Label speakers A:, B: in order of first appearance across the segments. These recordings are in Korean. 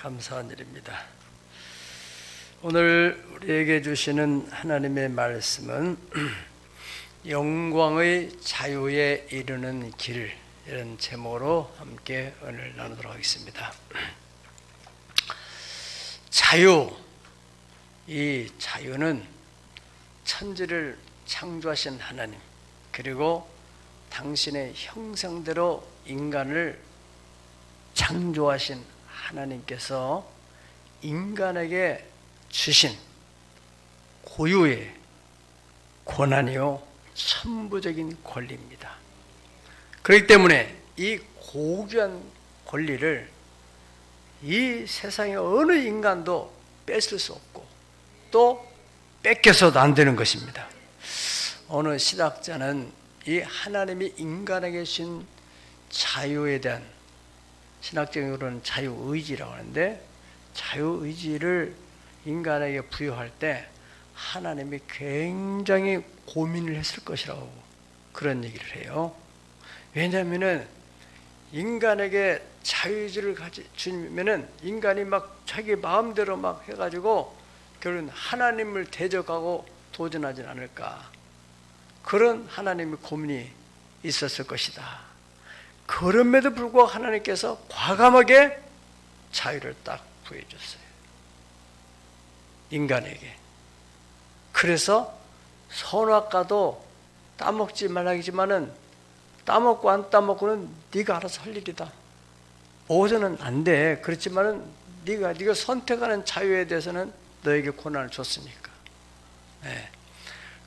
A: 감사한 일입니다. 오늘 우리에게 주시는 하나님의 말씀은 영광의 자유에 이르는 길, 이런 제목으로 함께 오늘 나누도록 하겠습니다. 자유, 이 자유는 천지를 창조하신 하나님, 그리고 당신의 형상대로 인간을 창조하신 하나님께서 인간에게 주신 고유의 권한이요 천부적인 권리입니다. 그렇기 때문에 이 고귀한 권리를 이 세상의 어느 인간도 뺏을 수 없고 또 뺏겨서도 안 되는 것입니다. 어느 신학자는 이 하나님이 인간에게 주신 자유에 대한, 신학적으로는 자유의지라고 하는데, 자유의지를 인간에게 부여할 때 하나님이 굉장히 고민을 했을 것이라고 그런 얘기를 해요. 왜냐하면 인간에게 자유의지를 주면은 인간이 막 자기 마음대로 막 해가지고 결국은 하나님을 대적하고 도전하진 않을까, 그런 하나님의 고민이 있었을 것이다. 그럼에도 불구하고 하나님께서 과감하게 자유를 딱 부여줬어요, 인간에게. 그래서 선악과도 따먹지 말라기지만은 따먹고 안 따먹고는 네가 알아서 할 일이다. 먹어서는 안 돼. 그렇지만은 네가 선택하는 자유에 대해서는 너에게 권한을 줬으니까. 네.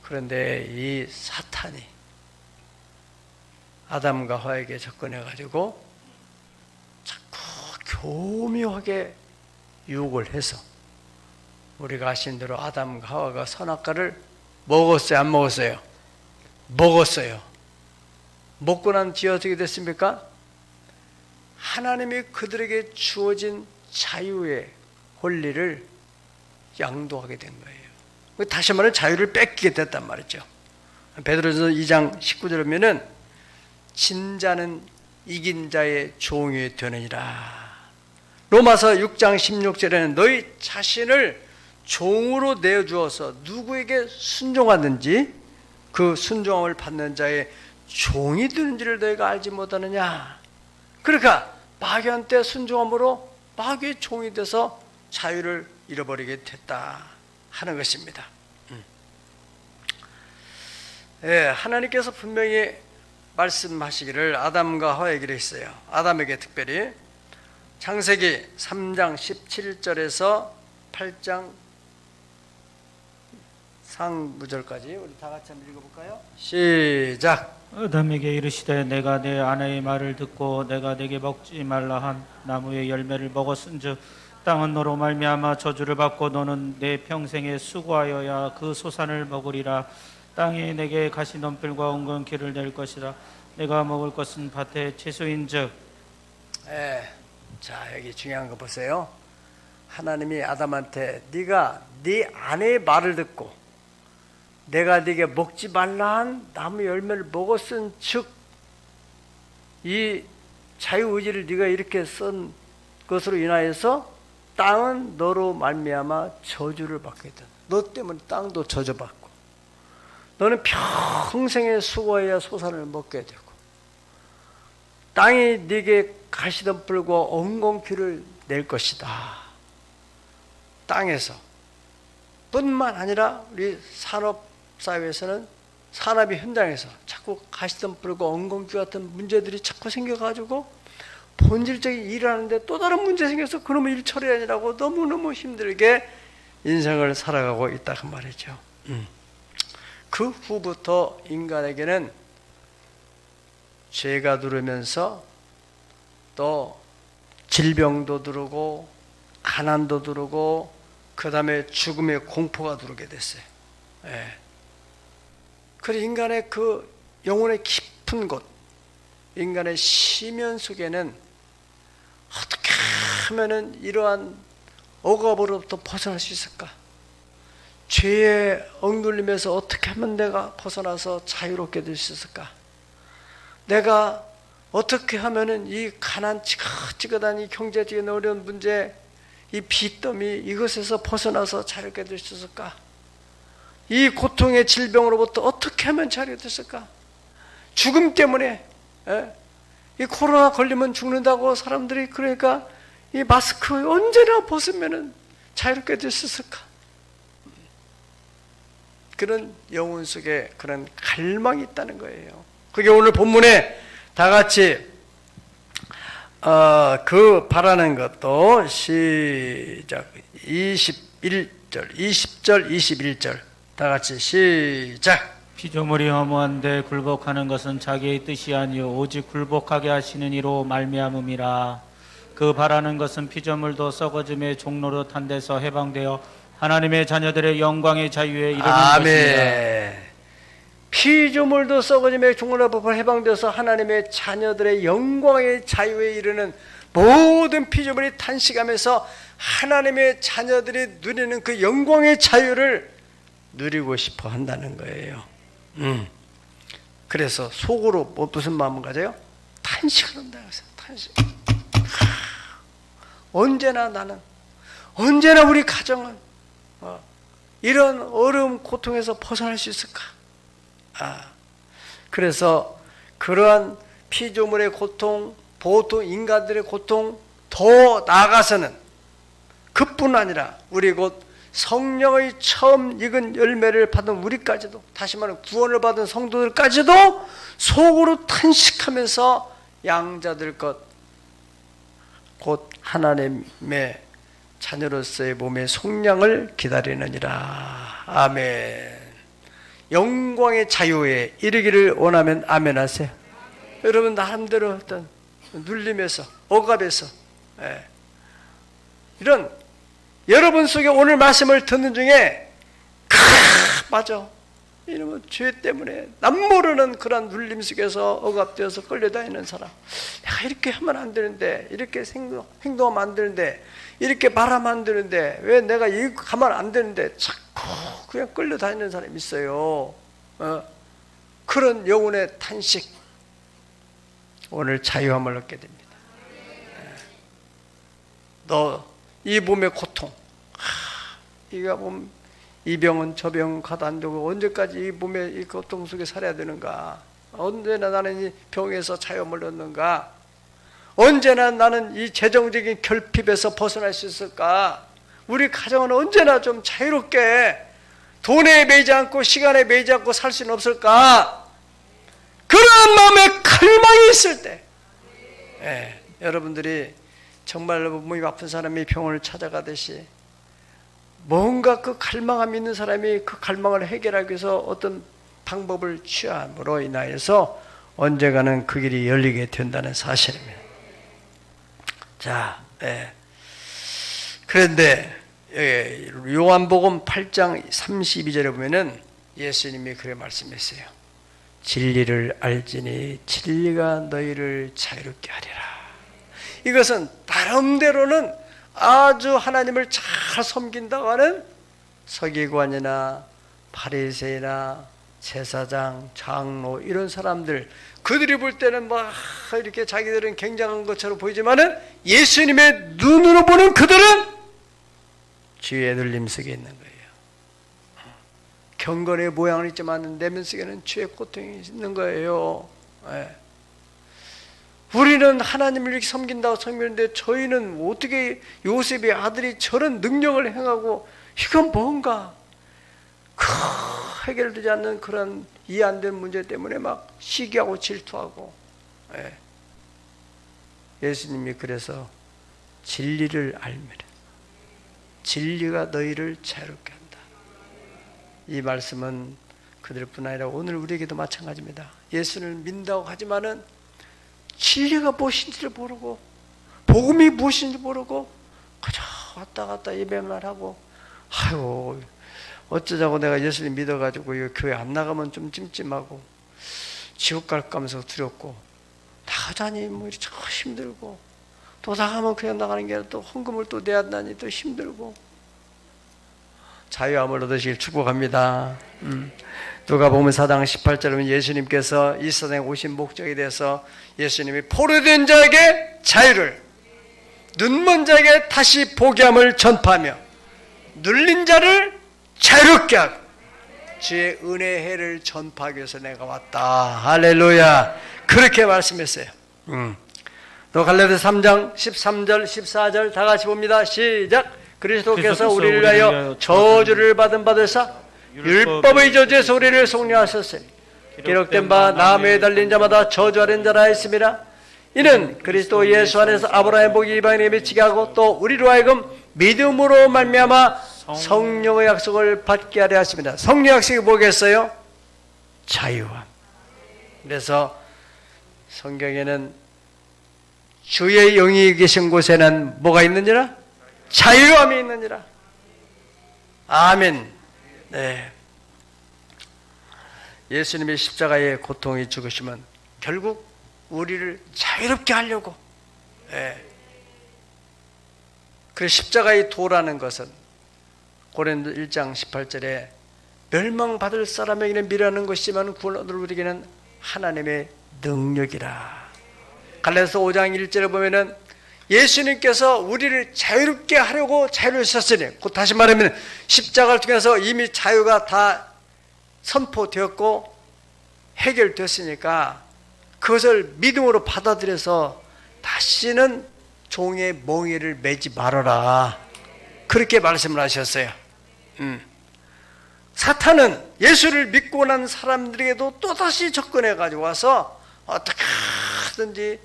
A: 그런데 이 사탄이 아담과 하와에게 접근해가지고 자꾸 교묘하게 유혹을 해서, 우리가 아신 대로 아담과 하와가 선악과를 먹었어요, 안 먹었어요? 먹었어요. 먹고 난 뒤에 어떻게 됐습니까? 하나님이 그들에게 주어진 자유의 권리를 양도하게 된 거예요. 다시 말하면 자유를 뺏기게 됐단 말이죠. 베드로전서 2장 19절에 보면은 진 자는 이긴 자의 종이 되느니라. 로마서 6장 16절에는 너희 자신을 종으로 내어주어서 누구에게 순종하든지 그 순종함을 받는 자의 종이 되는지를 너희가 알지 못하느냐. 그러니까 마귀한테 순종함으로 마귀의 종이 돼서 자유를 잃어버리게 됐다 하는 것입니다. 예, 하나님께서 분명히 말씀하시기를 아담과 하와에게 했어요. 아담에게 특별히 창세기 3장 17절에서 8장 상무절까지 우리 다 같이 한번 읽어볼까요? 시작.
B: 아담에게 이르시되 내가 내 아내의 말을 듣고 내가 내게 먹지 말라 한 나무의 열매를 먹었은즉 땅은 너로 말미암아 저주를 받고 너는 내 평생에 수고하여야 그 소산을 먹으리라. 땅이 내게 가시덤불과 엉건 길을 낼 것이라. 내가 먹을 것은 밭의 채소인즉.
A: 자, 여기 중요한 거 보세요. 하나님이 아담한테 네가 네 아내의 말을 듣고 내가 네게 먹지 말라 한 나무 열매를 먹었은 즉, 이 자유의지를 네가 이렇게 쓴 것으로 인하여서 땅은 너로 말미암아 저주를 받게 된다. 너 때문에 땅도 저주받고 너는 평생의 수고해야 소산을 먹게 되고 땅이 네게 가시덤불과 엉겅퀴를 낼 것이다. 땅에서 뿐만 아니라 우리 산업사회에서는 산업의 현장에서 자꾸 가시덤불과 엉겅퀴 같은 문제들이 자꾸 생겨가지고 본질적인 일을 하는데 또 다른 문제 생겨서 그놈의 일 처리하느라고 너무너무 힘들게 인생을 살아가고 있다 그 말이죠. 그 후부터 인간에게는 죄가 들어오면서 또 질병도 들어오고 가난도 들어오고 그 다음에 죽음의 공포가 들어오게 됐어요. 그래서 인간의 그 영혼의 깊은 곳, 인간의 심연 속에는 어떻게 하면은 이러한 억압으로부터 벗어날 수 있을까? 죄에 억눌림에서 어떻게 하면 내가 벗어나서 자유롭게 될 수 있을까? 내가 어떻게 하면은 이 가난 찌긋찌긋한 이 경제적인 어려운 문제, 이 빚더미 이것에서 벗어나서 자유롭게 될 수 있을까? 이 고통의 질병으로부터 어떻게 하면 자유롭게 됐을까? 죽음 때문에 이 코로나 걸리면 죽는다고 사람들이 그러니까 이 마스크 언제나 벗으면은 자유롭게 될 수 있을까? 그런 영혼 속에 그런 갈망이 있다는 거예요. 그게 오늘 본문에 다 같이 그 바라는 것도 시작 21절, 20절, 21절 다 같이 시작.
B: 피조물이 허무한데 굴복하는 것은 자기의 뜻이 아니요 오직 굴복하게 하시는 이로 말미암음이라. 그 바라는 것은 피조물도 썩어짐의 종로로 탄 데서 해방되어 하나님의 자녀들의 영광의 자유에 이르는 것입니다.
A: 피조물도 썩어짐의 종로로 해방되어서 하나님의 자녀들의 영광의 자유에 이르는 모든 피조물이 탄식하면서 하나님의 자녀들이 누리는 그 영광의 자유를 누리고 싶어 한다는 거예요. 그래서 속으로 무슨 마음을 가져요? 탄식을 한다. 탄식. 언제나 나는, 언제나 우리 가정은 이런 어려움, 고통에서 벗어날 수 있을까? 그래서 그러한 피조물의 고통, 보통 인간들의 고통 더 나아가서는 그뿐 아니라 우리 곧 성령의 처음 익은 열매를 받은 우리까지도, 다시 말하면 구원을 받은 성도들까지도 속으로 탄식하면서 양자들 것, 곧 하나님의 자녀로서의 몸의 속량을 기다리느니라. 아멘. 영광의 자유에 이르기를 원하면 아멘 하세요. 여러분 나름대로 어떤 눌림에서, 억압에서 이런 여러분 속에 오늘 말씀을 듣는 중에 맞아, 이놈의 죄 때문에 남 모르는 그런 눌림 속에서 억압되어서 끌려다니는 사람, 내가 이렇게 하면 안 되는데, 이렇게 행동하면 안 되는데, 이렇게 말하면 안 되는데, 왜 내가 이거 가면 안 되는데 자꾸 그냥 끌려다니는 사람이 있어요. 그런 영혼의 탄식, 오늘 자유함을 얻게 됩니다. 너 이 몸의 고통, 이가 몸, 이 병은 저 병 가도 안 되고 언제까지 이 몸의 이 고통 속에 살아야 되는가? 언제나 나는 이 병에서 자유함을 얻는가? 언제나 나는 이 재정적인 결핍에서 벗어날 수 있을까? 우리 가정은 언제나 좀 자유롭게 돈에 매이지 않고 시간에 매이지 않고 살 수는 없을까? 그런 마음의 갈망이 있을 때, 여러분들이 정말 몸이 아픈 사람이 병원을 찾아가듯이 뭔가 그 갈망함이 있는 사람이 그 갈망을 해결하기 위해서 어떤 방법을 취함으로 인하여서 언젠가는 그 길이 열리게 된다는 사실입니다. 자, 그런데 요한복음 8장 32절에 보면은 예수님이 그렇게 말씀했어요. 진리를 알지니 진리가 너희를 자유롭게 하리라. 이것은 나름대로는 아주 하나님을 잘 섬긴다고 하는 서기관이나 바리새인이나 제사장, 장로 이런 사람들, 그들이 볼 때는 막 이렇게 자기들은 굉장한 것처럼 보이지만은 예수님의 눈으로 보는 그들은 죄의 눌림 속에 있는 거예요. 경건의 모양은 있지만 내면 속에는 죄의 고통이 있는 거예요. 우리는 하나님을 이렇게 섬긴다고 섬기는데 저희는 어떻게 요셉의 아들이 저런 능력을 행하고, 이건 뭔가 해결되지 않는 그런 이해 안 되는 문제 때문에 막 시기하고 질투하고. 예수님이 그래서 진리를 알미라. 진리가 너희를 자유롭게 한다. 이 말씀은 그들뿐 아니라 오늘 우리에게도 마찬가지입니다. 예수를 믿는다고 하지만은 진리가 무엇인지를 모르고, 복음이 무엇인지 모르고 그저 왔다 갔다 예배만 하고, 아유 어쩌자고 내가 예수님 믿어가지고 이 교회 안 나가면 좀 찜찜하고 지옥 갈까 하면서 두렵고, 나가자니 뭐 이렇게 힘들고, 또 나가면 그냥 나가는 게 아니라 또 헌금을 또 내야 한다니 또 힘들고. 자유함을 얻으시길 축복합니다. 누가복음 4장 18절에 예수님께서 이 세상에 오신 목적에 대해서 예수님이 포로된 자에게 자유를, 눈먼 자에게 다시 보게 함을 전파하며 눌린 자를 자유롭게 하고 주의 은혜의 해를 전파하기 위해서 내가 왔다. 할렐루야. 그렇게 말씀했어요. 또 갈라디아서 3장 13절 14절 다 같이 봅니다. 시작. 그리스도께서 우리를 위하여 저주를 받은 바되사 율법의 저주에서 우리를 속량하셨으니 기록된 바 나무에 달린 자마다 저주하는 자라 했습니다. 이는 그리스도 예수 안에서 아브라함의 복이 이방인에게 미치게 하고 또 우리로 하여금 믿음으로 말미암아 성령의 약속을 받게 하려 하십니다. 성령 약속이 뭐겠어요? 자유함. 그래서 성경에는 주의 영이 계신 곳에는 뭐가 있느니라? 자유함이 있느니라. 아멘. 네. 예수님의 십자가의 고통이 죽으시면 결국 우리를 자유롭게 하려고. 네. 그 십자가의 도라는 것은 고린도 1장 18절에 멸망받을 사람에게는 미라는 것이지만 구원 얻을 우리에게는 하나님의 능력이라. 갈라디아서 5장 1절에 보면은 예수님께서 우리를 자유롭게 하려고 자유를 썼으니, 곧 다시 말하면 십자가를 통해서 이미 자유가 다 선포되었고 해결됐으니까 그것을 믿음으로 받아들여서 다시는 종의 멍에를 매지 말아라. 그렇게 말씀을 하셨어요. 사탄은 예수를 믿고 난 사람들에게도 또다시 접근해 가지고 와서 어떻게 하든지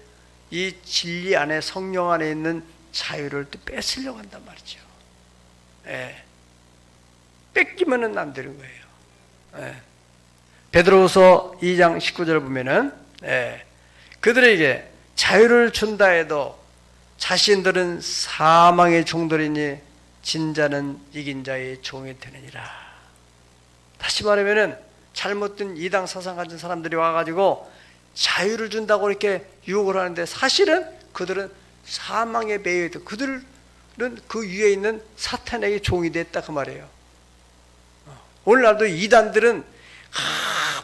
A: 이 진리 안에, 성령 안에 있는 자유를 또 뺏으려고 한단 말이죠. 예. 뺏기면은 안 되는 거예요. 예. 베드로후서 2장 19절을 보면은 그들에게 자유를 준다 해도 자신들은 사망의 종들이니 진자는 이긴 자의 종이 되느니라. 다시 말하면은 잘못된 이당 사상 가진 사람들이 와가지고 자유를 준다고 이렇게 유혹을 하는데 사실은 그들은 사망에 매여 있다. 그들은 그 위에 있는 사탄에게 종이 됐다 그 말이에요. 오늘날도 이단들은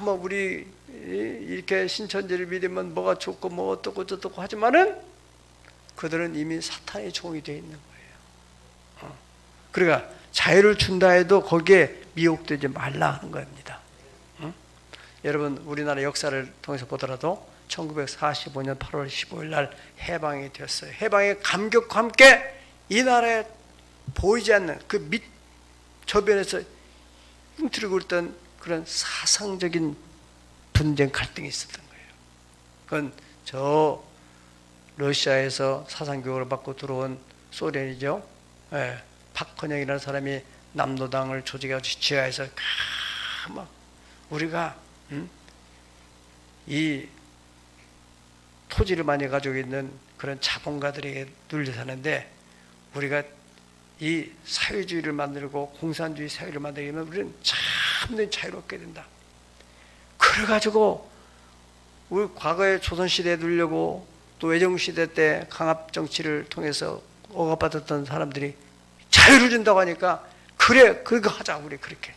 A: 뭐 우리 이렇게 신천지를 믿으면 뭐가 좋고 뭐 어떻고 저떻고 하지만은 그들은 이미 사탄의 종이 되어 있는 거예요. 그러니까 자유를 준다 해도 거기에 미혹되지 말라 하는 겁니다. 여러분, 우리나라 역사를 통해서 보더라도 1945년 8월 15일 날 해방이 되었어요. 해방의 감격과 함께 이 나라에 보이지 않는 그 밑 저변에서 흉트리고 있던 그런 사상적인 분쟁 갈등이 있었던 거예요. 그건 저 러시아에서 사상교육을 받고 들어온 소련이죠. 박헌영이라는 사람이 남노당을 조직해서 지하에서 막 우리가 이 토지를 많이 가지고 있는 그런 자본가들에게 눌려 사는데 우리가 이 사회주의를 만들고 공산주의 사회를 만들려면 우리는 참된 자유롭게 된다. 그래가지고 우리 과거에 조선시대에 누려고 또 외정시대 때 강압정치를 통해서 억압받았던 사람들이 자유를 준다고 하니까 그래 그거 하자 우리 그렇게.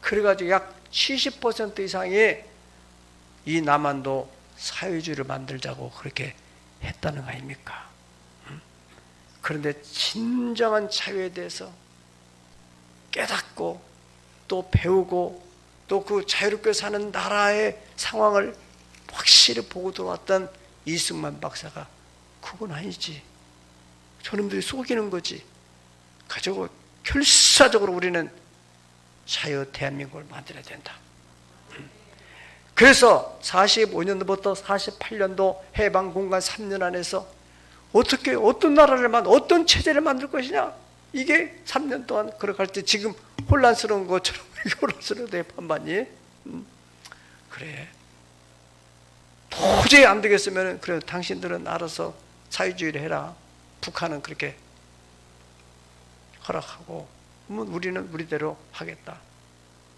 A: 그래가지고 약 70% 이상이 이 남한도 사회주의를 만들자고 그렇게 했다는 거 아닙니까? 그런데 진정한 자유에 대해서 깨닫고 또 배우고 또 그 자유롭게 사는 나라의 상황을 확실히 보고 들어왔던 이승만 박사가 그건 아니지. 저놈들이 속이는 거지. 가지고 결사적으로 우리는 자유 대한민국을 만들어야 된다. 그래서 45년도부터 48년도 해방 공간 3년 안에서 어떻게 어떤 나라를 어떤 체제를 만들 것이냐. 이게 3년 동안 걸어갈 때 지금 혼란스러운 것처럼 혼란스러운데 반반이 그래. 도저히 안 되겠으면 그래 당신들은 알아서 사회주의를 해라. 북한은 그렇게 허락하고 그러면 우리는 우리대로 하겠다.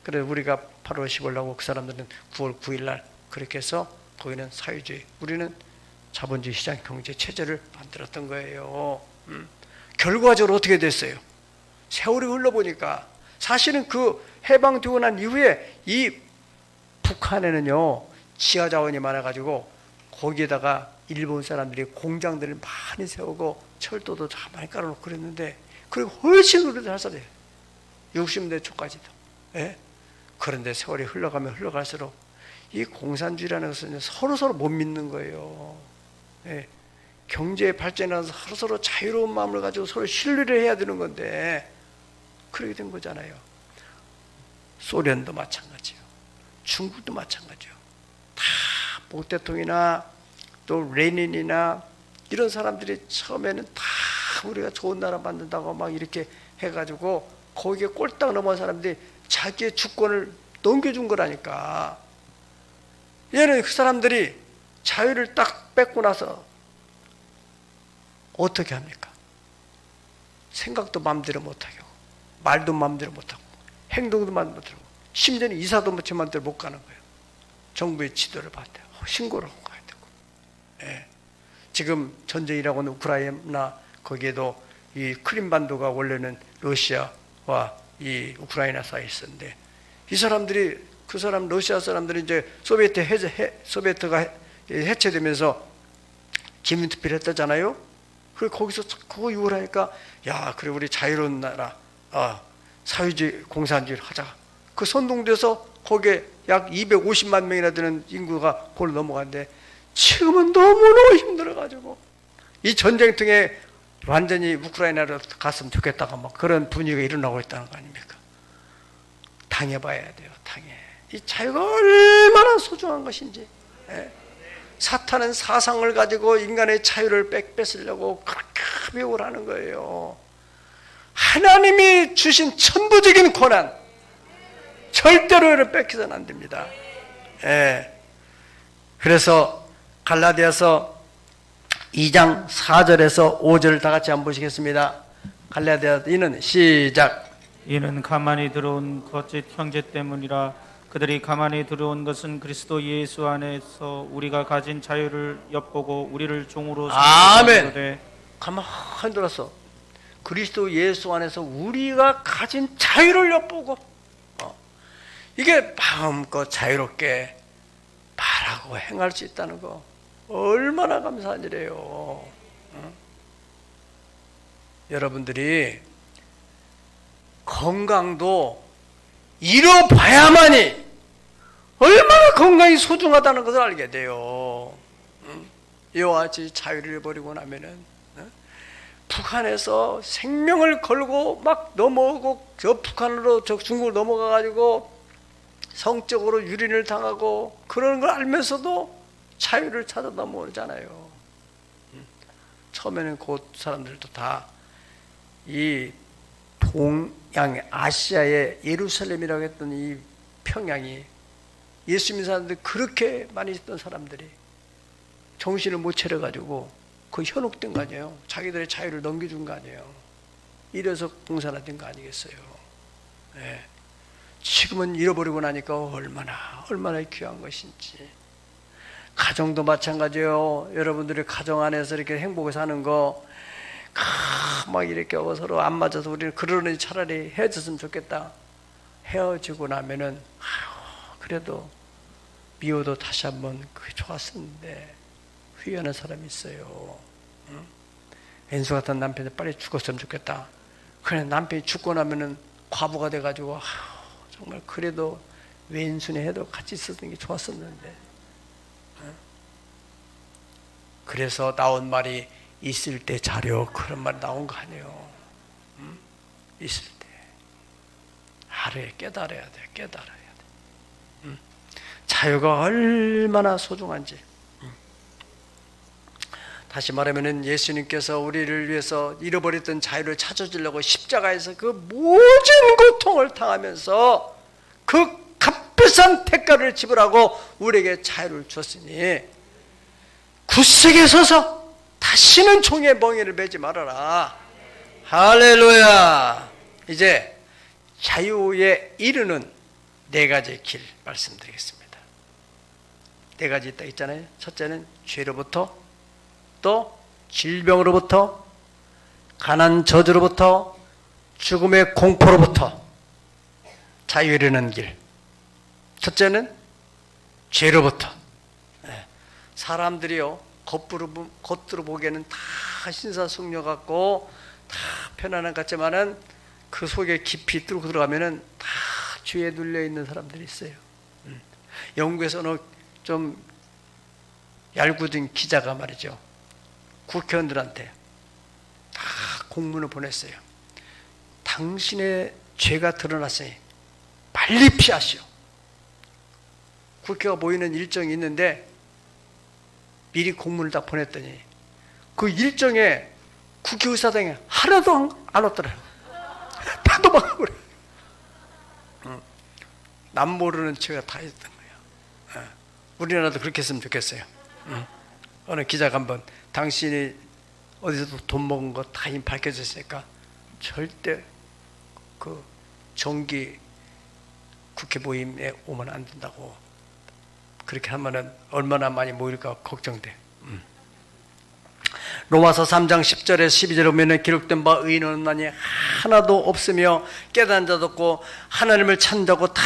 A: 그래 우리가 8월 10일 하고 그 사람들은 9월 9일 날 그렇게 해서 거기는 사회주의, 우리는 자본주의 시장 경제 체제를 만들었던 거예요. 결과적으로 어떻게 됐어요? 세월이 흘러보니까 사실은 그 해방되고 난 이후에 이 북한에는요 지하 자원이 많아가지고 거기에다가 일본 사람들이 공장들을 많이 세우고 철도도 다 많이 깔아놓고 그랬는데, 그리고 훨씬 우리도 잘 살아요. 60대 초까지도. 예? 그런데 세월이 흘러가면 흘러갈수록 이 공산주의라는 것은 서로 못 믿는 거예요. 예? 경제 발전하면서 서로 자유로운 마음을 가지고 서로 신뢰를 해야 되는 건데 그렇게 된 거잖아요. 소련도 마찬가지요. 중국도 마찬가지요. 다 모 대통령이나 또 레닌이나 이런 사람들이 처음에는 다 우리가 좋은 나라 만든다고 막 이렇게 해가지고 거기에 꼴딱 넘어간 사람들이 자기의 주권을 넘겨준 거라니까. 얘는 그 사람들이 자유를 딱 뺏고 나서 어떻게 합니까? 생각도 마음대로 못하게 하고, 말도 마음대로 못하고, 행동도 마음대로 못하고, 심지어는 이사도 제 마음대로 못 가는 거예요. 정부의 지도를 받아요. 신고를 하고 가야 되고. 예. 지금 전쟁이라고 하는 우크라이나, 거기에도 이 크림반도가 원래는 러시아와 이 우크라이나 사이에 있었는데, 이 사람들이, 그 사람 러시아 사람들이 이제 소비에트가 해체되면서 기민투표를 했다잖아요. 그리고 거기서 그거 이후로 하니까, 야, 그래 우리 자유로운 나라, 사회주의 공산주의를 하자. 그 선동돼서 거기에 약 250만 명이나 되는 인구가 그걸 넘어갔는데, 지금은 너무너무 힘들어가지고 이 전쟁통에 완전히 우크라이나로 갔으면 좋겠다가 막 그런 분위기가 일어나고 있다는 거 아닙니까? 당해봐야 돼요. 이 자유가 얼마나 소중한 것인지. 예? 사탄은 사상을 가지고 인간의 자유를 뺏으려고 그렇게 합욕을 하는 거예요. 하나님이 주신 천부적인 권한, 절대로 이를 뺏기서는 안 됩니다. 예. 그래서 갈라디아서 2장 4절에서 5절을 다 같이 한번 보시겠습니다. 갈라디아 이는 시작.
B: 이는 가만히 들어온 거짓 형제 때문이라. 그들이 가만히 들어온 것은 그리스도 예수 안에서 우리가 가진 자유를 엿보고 우리를 종으로
A: 아멘. 가만히 들어서 그리스도 예수 안에서 우리가 가진 자유를 엿보고, 이게 마음껏 자유롭게 말하고 행할 수 있다는 거 얼마나 감사한 일이에요. 여러분들이 건강도 잃어봐야만이 얼마나 건강이 소중하다는 것을 알게 돼요. 이와 같이 자유를 잃어버리고 나면은 북한에서 생명을 걸고 막 넘어오고, 저 북한으로 저 중국을 넘어가 가지고 성적으로 유린을 당하고 그러는 걸 알면서도 자유를 찾아 넘어오잖아요. 처음에는 그 사람들도 다 이 동양 아시아의 예루살렘이라고 했던 이 평양이 예수 믿는 사람들이 그렇게 많이 있던 사람들이 정신을 못 차려가지고 그 현혹된 거 아니에요. 자기들의 자유를 넘겨준 거 아니에요. 이래서 공산화된 거 아니겠어요. 네. 지금은 잃어버리고 나니까 얼마나 귀한 것인지. 가정도 마찬가지예요. 여러분들이 가정 안에서 이렇게 행복을 사는 거, 막 이렇게 서로 안 맞아서 우리는 그러니 차라리 헤어졌으면 좋겠다. 헤어지고 나면은 그래도 미워도 다시 한번 그게 좋았었는데 후회하는 사람이 있어요. 왼수 같은 남편이 빨리 죽었으면 좋겠다. 그래, 남편이 죽고 나면은 과부가 돼가지고 정말 그래도 왼순이 해도 같이 있었던 게 좋았었는데. 그래서 나온 말이 있을 때 자려, 그런 말 나온 거 아니에요. 있을 때 하루에 깨달아야 돼. 깨달아야 돼. 자유가 얼마나 소중한지. 다시 말하면 예수님께서 우리를 위해서 잃어버렸던 자유를 찾아주려고 십자가에서 그 모든 고통을 당하면서 그 값비싼 대가를 지불하고 우리에게 자유를 줬으니 굳세게 서서 다시는 종의 멍에를 매지 말아라. 할렐루야. 이제 자유에 이르는 네 가지 길 말씀드리겠습니다. 네 가지 있다 있잖아요. 첫째는 죄로부터, 또 질병으로부터, 가난 저주로부터, 죽음의 공포로부터 자유에 이르는 길. 첫째는 죄로부터. 사람들이요, 겉으로 보기에는 다 신사숙녀 같고 다 편안한 것 같지만은 그 속에 깊이 뚫고 들어가면은 다 죄에 눌려 있는 사람들이 있어요. 영국에서 어느 좀 얄궂은 기자가 말이죠, 국회의원들한테 다 공문을 보냈어요. 당신의 죄가 드러났으니 빨리 피하시오. 국회가 모이는 일정이 있는데 미리 공문을 다 보냈더니 그 일정에 국회의사당에 하나도 안 왔더라고요. 다 도망가고 그래. 남 모르는 죄가 다 있었던 거예요. 우리나라도 그렇게 했으면 좋겠어요. 어느 기자가 한번 당신이 어디서 돈 먹은 거 다 이미 밝혀졌으니까 절대 그 정기 국회 모임에 오면 안 된다고. 그렇게 하면은 얼마나 많이 모일까 걱정돼. 로마서 3장 10절에 12절에 보면 기록된 바 의인은 없나니 하나도 없으며 깨달은 자도 없고 하나님을 찾는 자고 다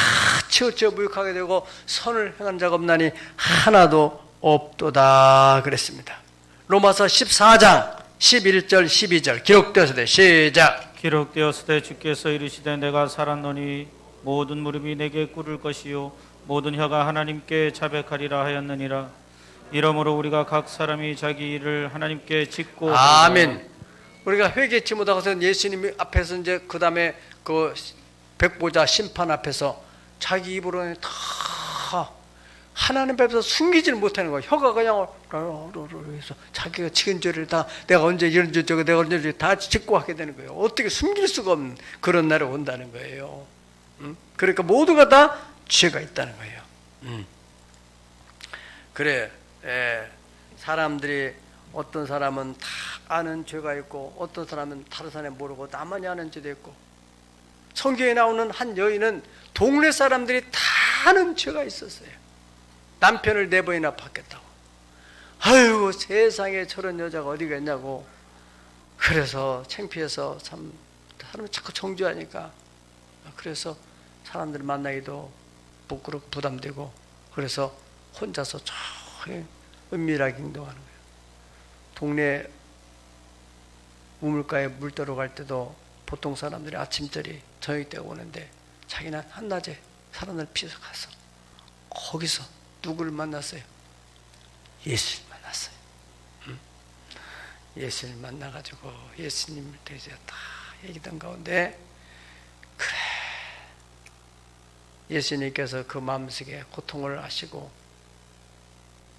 A: 치우쳐 무익하게 되고 선을 행한 자가 없나니 하나도 없도다 그랬습니다. 로마서 14장 11절 12절 기록되었으되 시작.
B: 기록되었으되 주께서 이르시되 내가 살았노니 모든 무릎이 내게 꿇을 것이요 모든 혀가 하나님께 자백하리라 하였느니라. 이러므로 우리가 각 사람이 자기 일을 하나님께 짓고
A: 아멘. 우리가 회개치 못하고서 예수님 앞에서 이제 그 다음에 그 백보자 심판 앞에서 자기 입으로는 다 하나님 앞에서 숨기지를 못하는 거야. 혀가 그냥 해서 자기가 지은 죄를 다 내가 언제 이런 죄 저거 내가 언제 다 짓고 하게 되는 거예요. 어떻게 숨길 수가 없는 그런 날이 온다는 거예요. 그러니까 모두가 다 죄가 있다는 거예요. 그래. 사람들이 어떤 사람은 다 아는 죄가 있고 어떤 사람은 다른 사람이 모르고 나만이 아는 죄도 있고, 성경에 나오는 한 여인은 동네 사람들이 다 아는 죄가 있었어요. 남편을 4번이나 바뀌었다고. 아이고 세상에 저런 여자가 어디가 있냐고. 그래서 창피해서 참 사람이 자꾸 정죄하니까 그래서 사람들 만나기도 부끄럽고 부담되고 그래서 혼자서 은밀하게 행동하는 거예요. 동네 우물가에 물 떠러 갈 때도 보통 사람들이 아침절이 저녁 때 오는데 자기는 한낮에 사람들 피해서 가서 거기서 누구를 만났어요? 예수를 만났어요. 예수를 만나가지고 예수님을 대해서 다 얘기던 가운데 그래 예수님께서 그 마음속에 고통을 아시고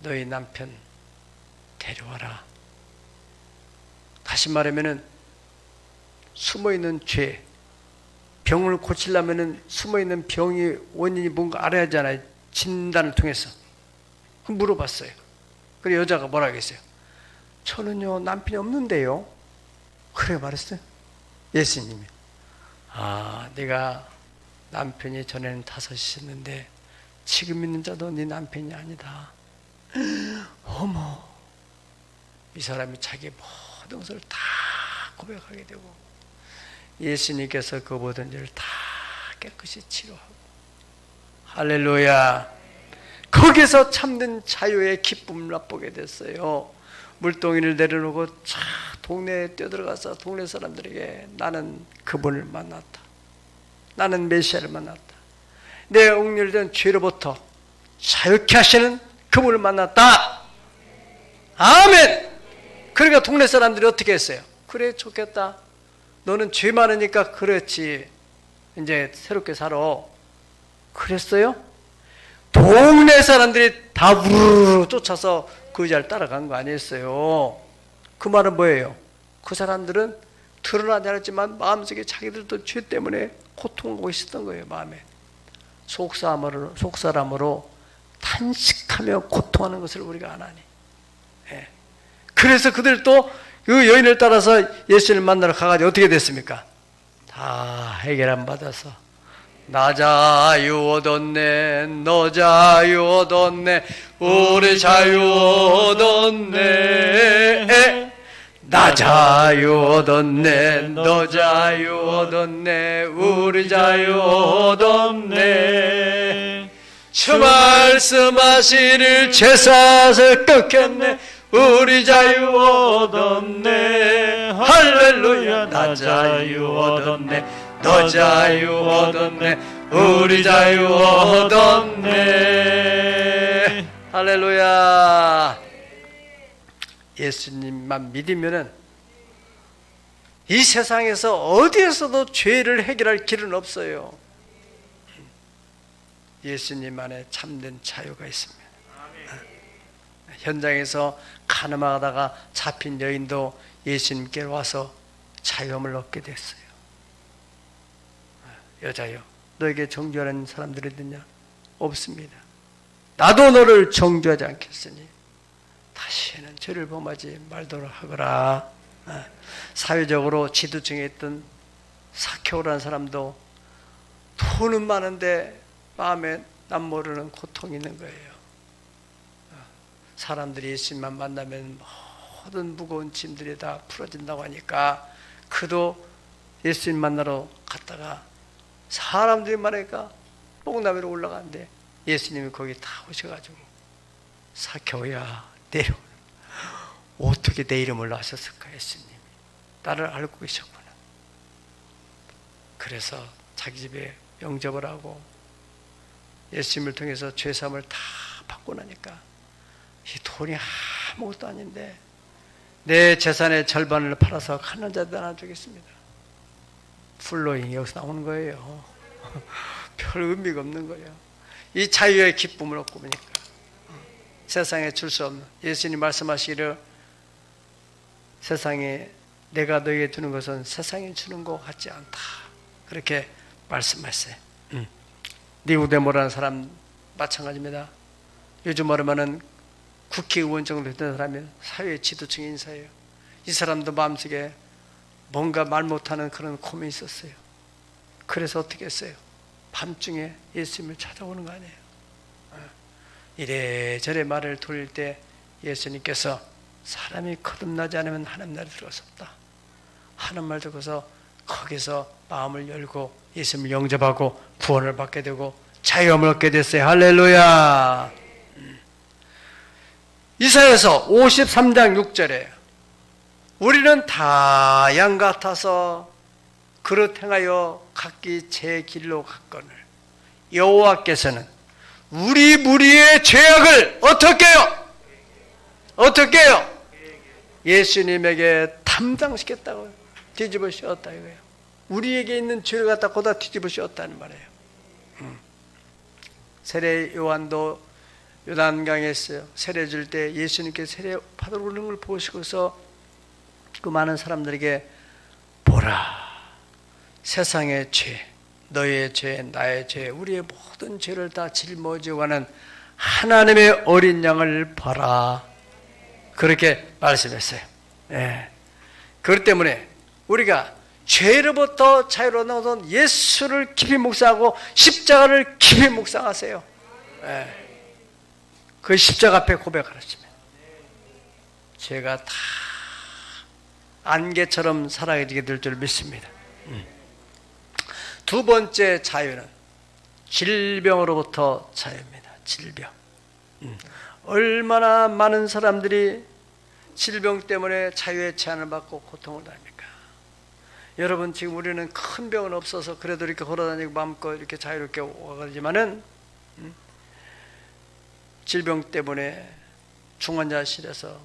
A: 너희 남편 데려와라. 다시 말하면은 숨어있는 죄, 병을 고치려면은 숨어있는 병이 원인이 뭔가 알아야 하잖아요. 진단을 통해서. 물어봤어요. 그래 여자가 뭐라 하겠어요? 저는요 남편이 없는데요. 그래 말했어요. 예수님이 네가 남편이 전에는 5 있었는데 지금 있는 자도 네 남편이 아니다. 어머, 이 사람이 자기 모든 것을 다 고백하게 되고 예수님께서 그 모든 죄를 다 깨끗이 치료하고 할렐루야. 거기서 참된 자유의 기쁨을 맛보게 됐어요. 물동이를 내려놓고 동네에 뛰어들어가서 동네 사람들에게 나는 그분을 만났다. 나는 메시아를 만났다. 내 억눌린 죄로부터 자유케 하시는 그분을 만났다. 아멘. 그러니까 동네 사람들이 어떻게 했어요? 그래 좋겠다. 너는 죄 많으니까 그렇지. 이제 새롭게 살아. 그랬어요? 동네 사람들이 다 우르르 쫓아서 그 여자를 따라간 거 아니었어요. 그 말은 뭐예요? 그 사람들은 드러나지 않았지만 마음속에 자기들도 죄 때문에 고통하고 있었던 거예요. 마음에 속사람으로 탄식하며 고통하는 것을 우리가 안 하니. 그래서 그들도 그 여인을 따라서 예수님을 만나러 가가지고 어떻게 됐습니까? 다 해결함 받아서 나 자유 얻었네, 너 자유 얻었네, 우리 자유 얻었네. 나 자유 얻었네, 너 자유 얻었네, 우리 자유 얻었네. 주 말씀하시를 죄사슬 끊겼네, 우리 자유 얻었네. 할렐루야. 나 자유 얻었네. 너 자유 얻었네. 우리 자유 얻었네. 할렐루야. 예수님만 믿으면은 이 세상에서 어디에서도 죄를 해결할 길은 없어요. 예수님 안에 참된 자유가 있습니다. 현장에서 가늠하다가 잡힌 여인도 예수님께 와서 자유함을 얻게 됐어요. 여자여, 너에게 정죄하는 사람들이 있느냐? 없습니다. 나도 너를 정죄하지 않겠으니 다시는 죄를 범하지 말도록 하거라. 사회적으로 지도층에 있던 사케오라는 사람도 돈은 많은데 마음에 남 모르는 고통이 있는 거예요. 사람들이 예수님만 만나면 모든 무거운 짐들이 다 풀어진다고 하니까 그도 예수님 만나러 갔다가 사람들이 많으니까 뽕나무로 올라가는데 예수님이 거기 다 오셔가지고 사케오야 내려. 어떻게 내 이름을 아셨을까? 예수님이 나를 알고 계셨구나. 그래서 자기 집에 영접을 하고 예수님을 통해서 죄사함을 다 받고 나니까 이 돈이 아무것도 아닌데 내 재산의 절반을 팔아서 가난한 자들 나눠주겠습니다. 플로잉이 여기서 나오는 거예요. 별 의미가 없는 거예요. 이 자유의 기쁨을 얻고 보니까 세상에 줄 수 없는, 예수님 말씀하시기를 세상에 내가 너에게 주는 것은 세상에 주는 것 같지 않다, 그렇게 말씀하셨어요. 니고데모라는 사람 마찬가지입니다. 요즘 말하면은 국회의원 정도 되는 사람이 사회 지도층의 인사예요. 이 사람도 마음속에 뭔가 말 못하는 그런 고민이 있었어요. 그래서 어떻게 했어요? 밤중에 예수님을 찾아오는 거 아니에요. 이래저래 말을 돌릴 때 예수님께서 사람이 거듭나지 않으면 하나님 나라에 들어갈 수 없다 하는 말 듣고서 거기서 마음을 열고 예수님을 영접하고 구원을 받게 되고 자유함을 얻게 됐어요. 할렐루야. 이사야서 53장 6절에 우리는 다 양 같아서 그릇 행하여 각기 제 길로 갔거늘 여호와께서는 우리 무리의 죄악을 어떻게 해요? 어떻게 해요? 예수님에게 담당시켰다고요. 뒤집어 씌웠다 이거예요. 우리에게 있는 죄를 갖다 거기다 뒤집어 씌웠다는 말이에요. 세례 요한도 요단강에 있어요. 세례 줄 때 예수님께 세례 받으러 오는 걸 보시고서 그 많은 사람들에게 보라, 세상의 죄, 너의 죄, 나의 죄, 우리의 모든 죄를 다 짊어지고 가는 하나님의 어린 양을 봐라, 그렇게 말씀했어요. 그렇기 때문에 우리가 죄로부터 자유로 나오던 예수를 깊이 묵상하고 십자가를 깊이 묵상하세요. 그 십자가 앞에 고백하셨으면 제가 다 안개처럼 사라지게 될 줄 믿습니다. 두 번째 자유는 질병으로부터 자유입니다. 질병. 얼마나 많은 사람들이 질병 때문에 자유의 제한을 받고 고통을 당합니까? 여러분, 지금 우리는 큰 병은 없어서 그래도 이렇게 걸어다니고 마음껏 이렇게 자유롭게 오가지만은 질병 때문에 중환자실에서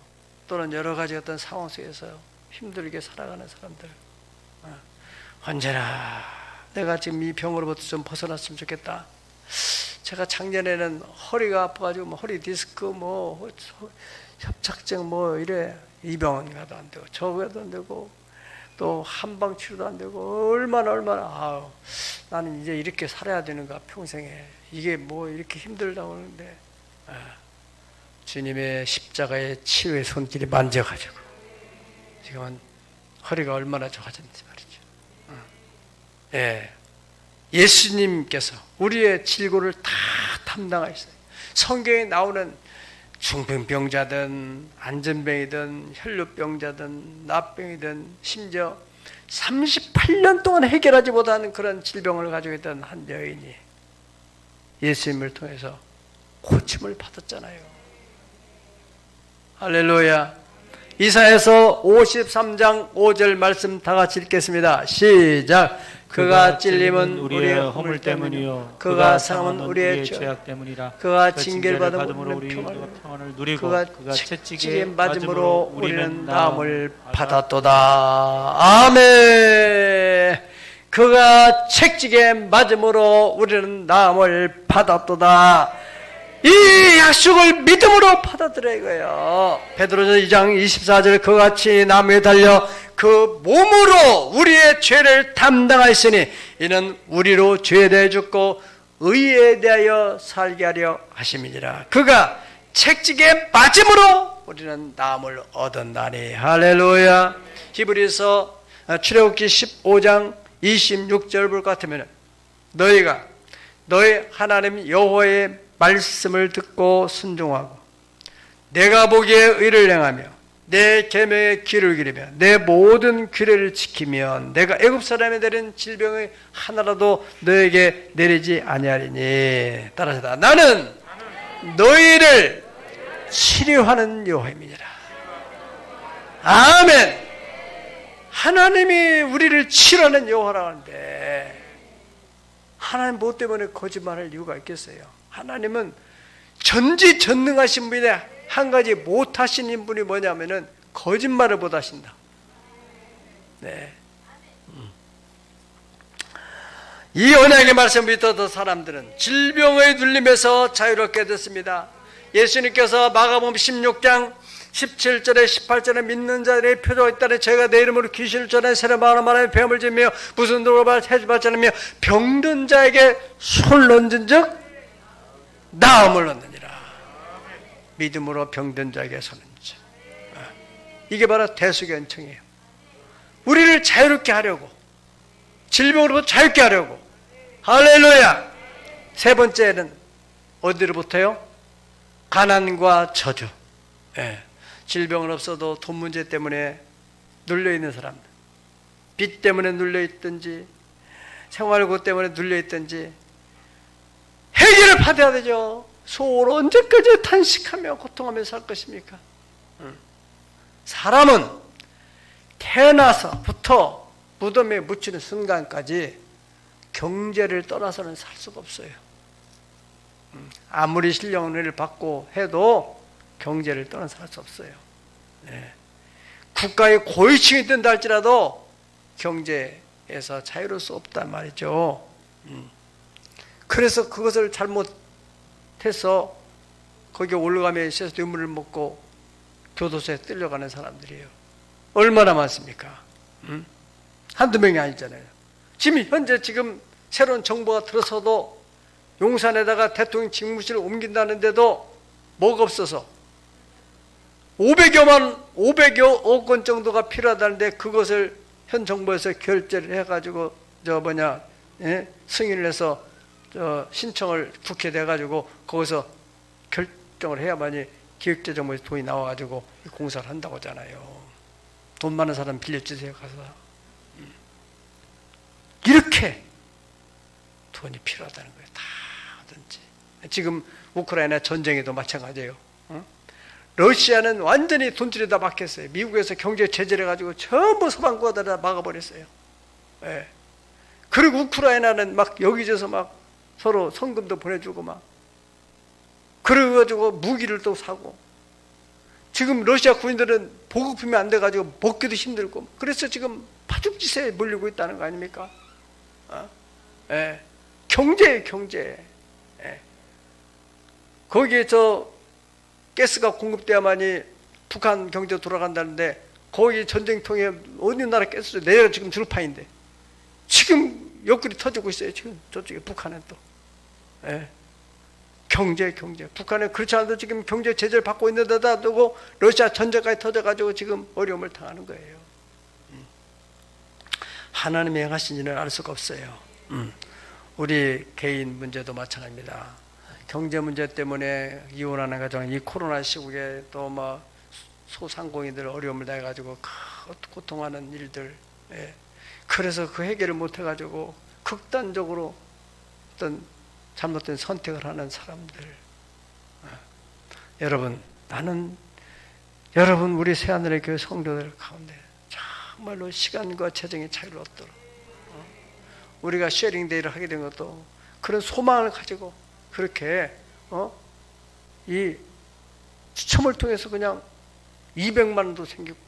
A: 또는 여러 가지 어떤 상황 속에서 힘들게 살아가는 사람들, 언제나 내가 지금 이 병으로부터 좀 벗어났으면 좋겠다. 제가 작년에는 허리가 아파가지고 허리 디스크 협착증 이래 이 병원 가도 안 되고 저 가도 안 되고 또 한방 치료도 안 되고 얼마나 나는 이제 이렇게 살아야 되는가 평생에, 이게 이렇게 힘들다고 하는데 주님의 십자가의 치유의 손길이 만져가지고 지금은 허리가 얼마나 좋아졌는지 말이죠. 예수님께서 우리의 질고를 다 담당하셨어요. 성경에 나오는 중풍병자든 안전병이든 혈루병자든 납병이든 심지어 38년 동안 해결하지 못하는 그런 질병을 가지고 있던 한 여인이 예수님을 통해서 고침을 받았잖아요. 할렐루야. 이사야서 53장 5절 말씀 다 같이 읽겠습니다. 시작. 그가 찔림은 우리의 허물 때문이요 그가 상함은 우리의 죄악 때문이라. 그가 징계를 받음으로 우리가 평안을 누리고 그가 채찍에 맞음으로 우리는 나음을 받았도다. 아멘. 그가 채찍에 맞음으로 우리는 나음을 받았도다. 이 약속을 믿음으로 받아들여 이거예요. 베드로전 2장 24절 그같이 나무에 달려 그 몸으로 우리의 죄를 담당하였으니 이는 우리로 죄에 대해 죽고 의에 대하여 살게 하려 하심이니라. 그가 채찍에 맞음으로 우리는 나음을 얻었나니. 할렐루야. 히브리서 출애굽기 15장 26절 볼 것 같으면 너희가 너희 하나님 여호와의 말씀을 듣고 순종하고 내가 보기에 의를 행하며 내 계명에 귀를 기르며 내 모든 규례를 지키면 내가 애굽 사람에 내린 질병의 하나라도 너에게 내리지 아니하리니. 따라서 나는 너희를 치료하는 여호와임이니라. 아멘. 하나님이 우리를 치료하는 여호와라고 하는데 하나님 뭐 때문에 거짓말할 이유가 있겠어요? 하나님은 전지전능하신 분인데 한 가지 못하시는 분이 뭐냐면은 거짓말을 못하신다. 네. 이 언약의 말씀을 믿었던 사람들은 질병의 눌림에서 자유롭게 됐습니다. 예수님께서 마가복음 16장 17절에 18절에 믿는 자들의 표적이 있다는 저희가 내 이름으로 귀신을 전하여 새로 말하며 뱀을 지며 무슨 도로 해주받지 않으며 병든 자에게 손을 얹은 즉 나음을 얻느니라. 믿음으로 병든 자에게 손을 얹지. 이게 바로 대속의 은총이에요. 우리를 자유롭게 하려고, 질병으로부터 자유롭게 하려고. 할렐루야. 세 번째는 어디로부터요? 가난과 저주. 질병은 없어도 돈 문제 때문에 눌려있는 사람들, 빚 때문에 눌려있든지 생활고 때문에 눌려있든지 해결을 받아야 되죠. 소홀 언제까지 탄식하며 고통하며 살 것입니까? 사람은 태어나서부터 무덤에 묻히는 순간까지 경제를 떠나서는 살 수가 없어요. 아무리 신령을 받고 해도 경제를 떠나서 살 수 없어요. 네. 국가의 고위층이 뜬다 할지라도 경제에서 자유로울 수 없단 말이죠. 그래서 그것을 잘못해서 거기에 올라가며 있어서 뇌물을 먹고 교도소에 끌려가는 사람들이에요. 얼마나 많습니까? 한두 명이 아니잖아요. 지금 새로운 정부가 들어서도 용산에다가 대통령 집무실을 옮긴다는데도 뭐가 없어서 500여 건 정도가 필요하다는데 그것을 현 정부에서 결제를 해가지고 승인을 해서 신청을 국회에 내가지고 거기서 결정을 해야만이 기획재정부에서 돈이 나와가지고 공사를 한다고 하잖아요. 돈 많은 사람 빌려주세요 가서. 이렇게 돈이 필요하다는 거예요. 다 하든지. 지금 우크라이나 전쟁에도 마찬가지예요. 러시아는 완전히 돈줄이 다 막혔어요. 미국에서 경제 제재를 해가지고 전부 서방국가들 다 막아버렸어요. 예. 그리고 우크라이나는 막 여기저기서 막 서로 성금도 보내주고 막 그래가지고 무기를 또 사고 지금 러시아 군인들은 보급품이 안 돼가지고 먹기도 힘들고 그래서 지금 파죽지세에 몰리고 있다는 거 아닙니까? 예. 경제예요, 경제. 예. 거기에 가스가 공급돼야만이 북한 경제 돌아간다는데 거기 전쟁통에 어느 나라 가스 내가 지금 줄파인데 지금 옆구리 터지고 있어요. 지금 저쪽에 북한은 또. 예. 경제. 북한은 그렇지 않아도 지금 경제 제재를 받고 있는 데다 두고 러시아 전쟁까지 터져가지고 지금 어려움을 당하는 거예요. 하나님이 행하신 일은 알 수가 없어요. 우리 개인 문제도 마찬가지입니다. 경제 문제 때문에 이혼하는 가정, 이 코로나 시국에 또 뭐 소상공인들 어려움을 당해가지고 고통하는 일들. 예. 그래서 그 해결을 못해가지고 극단적으로 어떤 잘못된 선택을 하는 사람들. 여러분, 나는 여러분, 우리 새하늘의 교회 성도들 가운데 정말로 시간과 재정의 차이를 얻도록 우리가 쉐어링데이를 하게 된 것도 그런 소망을 가지고 그렇게 이 추첨을 통해서 그냥 200만 원도 생기고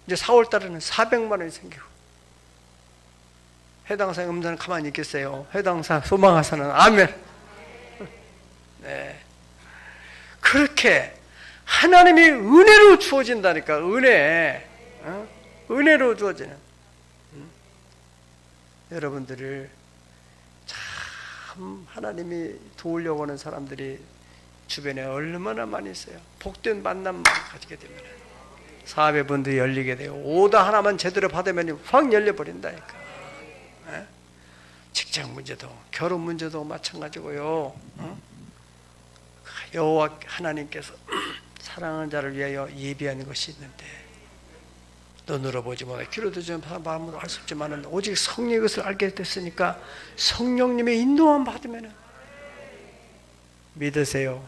A: 이제 4월 달에는 400만 원이 생기고 해당사 음자는 가만히 있겠어요. 해당사 소망하사는 아멘. 네. 그렇게 하나님이 은혜로 주어진다니까. 은혜로 주어지는 여러분들을 참 하나님이 도우려고 하는 사람들이 주변에 얼마나 많이 있어요. 복된 만남만 가지게 되면 사업의 문도 열리게 돼요. 오다 하나만 제대로 받으면 확 열려버린다니까. 직장 문제도 결혼 문제도 마찬가지고요. 여호와 하나님께서 사랑하는 자를 위하여 예비한 것이 있는데 눈으로 보지 못하고 귀로 듣지 못하고 마음으로 알 수 없지만 오직 성령의 것을 알게 됐으니까 성령님의 인도함 받으면 믿으세요.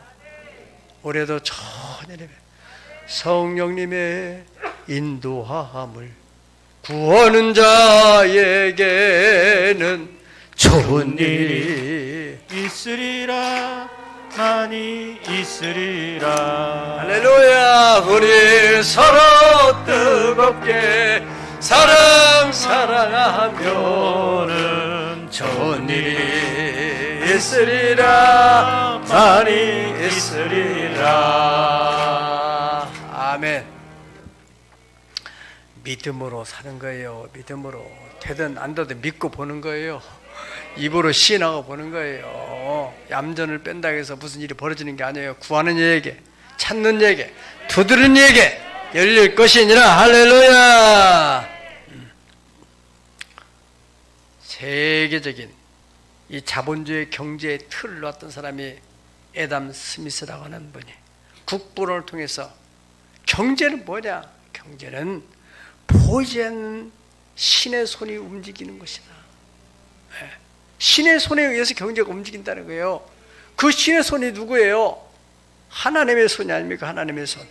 A: 올해도 천년에 성령님의 인도함을 구하는 자에게는 좋은 일이
B: 있으리라. 많이 있으리라.
A: 할렐루야. 우리 서로 뜨겁게 사랑하면은 좋은 일이 있으리라. 많이 있으리라. 아멘. 믿음으로 사는 거예요. 믿음으로. 되든 안 되든 믿고 보는 거예요. 입으로 시인하고 보는 거예요. 얌전을 뺀다 해서 무슨 일이 벌어지는 게 아니에요. 구하는 이에게, 찾는 이에게, 두드리는 이에게 열릴 것이니라. 할렐루야. 세계적인 이 자본주의 경제의 틀을 놨던 사람이 애담 스미스라고 하는 분이 국부론을 통해서 경제는 뭐냐? 경제는 보이지 않는 신의 손이 움직이는 것이다. 신의 손에 의해서 경제가 움직인다는 거예요. 그 신의 손이 누구예요? 하나님의 손이 아닙니까? 하나님의 손.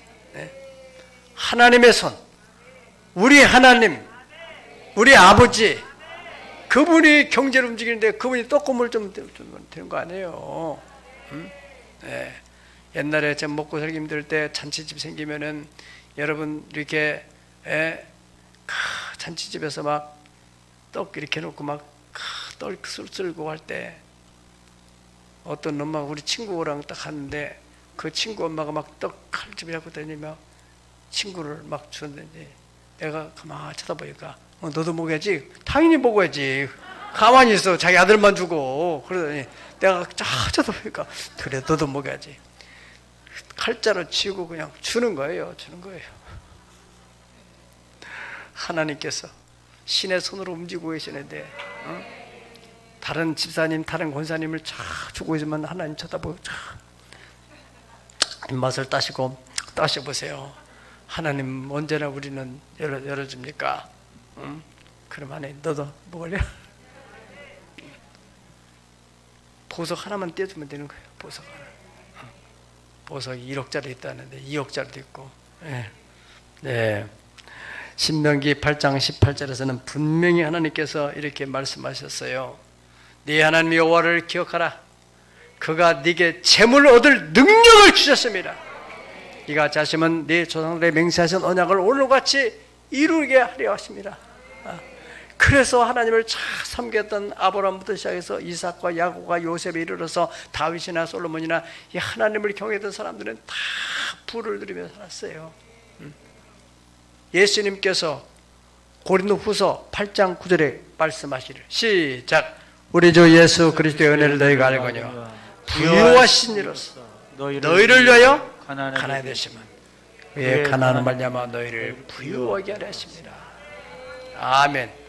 A: 하나님의 손. 우리 하나님, 우리 아버지, 그분이 경제를 움직이는데 그분이 떡고물 좀 되는 거 아니에요? 네. 옛날에 제가 먹고 살기 힘들 때 잔치집 생기면은 여러분 이렇게 잔치집에서 막 떡 이렇게 놓고 막 떡 쓸고 할 때 어떤 엄마가 우리 친구랑 딱 갔는데 그 친구 엄마가 막 떡 칼집을 잡고 다니며 친구를 막 주는데 내가 가만히 쳐다보니까 너도 먹어야지. 당연히 먹어야지. 가만히 있어. 자기 아들만 주고. 그러더니 내가 쳐다보니까 그래 너도 먹어야지. 칼자루 치우고 그냥 주는 거예요. 하나님께서 신의 손으로 움직이고 계시는데 다른 집사님, 다른 권사님을 쫙 주고 있으면 하나님 쳐다보고 쫙 입맛을 따셔보세요. 하나님 언제나 우리는 열어줍니까? 그럼 하나님 너도 먹을래? 보석 하나만 떼주면 되는 거예요. 보석 하나. 보석이 1억짜리 있다는데 2억짜리도 있고. 네. 신명기 8장 18절에서는 분명히 하나님께서 이렇게 말씀하셨어요. 네 하나님 여호와를 기억하라. 그가 네게 재물을 얻을 능력을 주셨습니다. 이가 자심은 네 조상들의 맹세하신 언약을 오늘같이 이루게 하려 하십니다. 그래서 하나님을 잘 섬겼던 아브라함부터 시작해서 이삭과 야곱과 요셉에 이르러서 다윗이나 솔로몬이나 이 하나님을 경외했던 사람들은 다 부를 누리며 살았어요. 예수님께서 고린도후서 8장 9절에 말씀하시기를 시작. 우리 주 예수 그리스도의 은혜를 너희가 알거니와 부유하신 이로써 너희를 위하여 가난하게 되시면 왜 가난한 말냐마 너희를 부유하게 하려 하십니다. 아멘.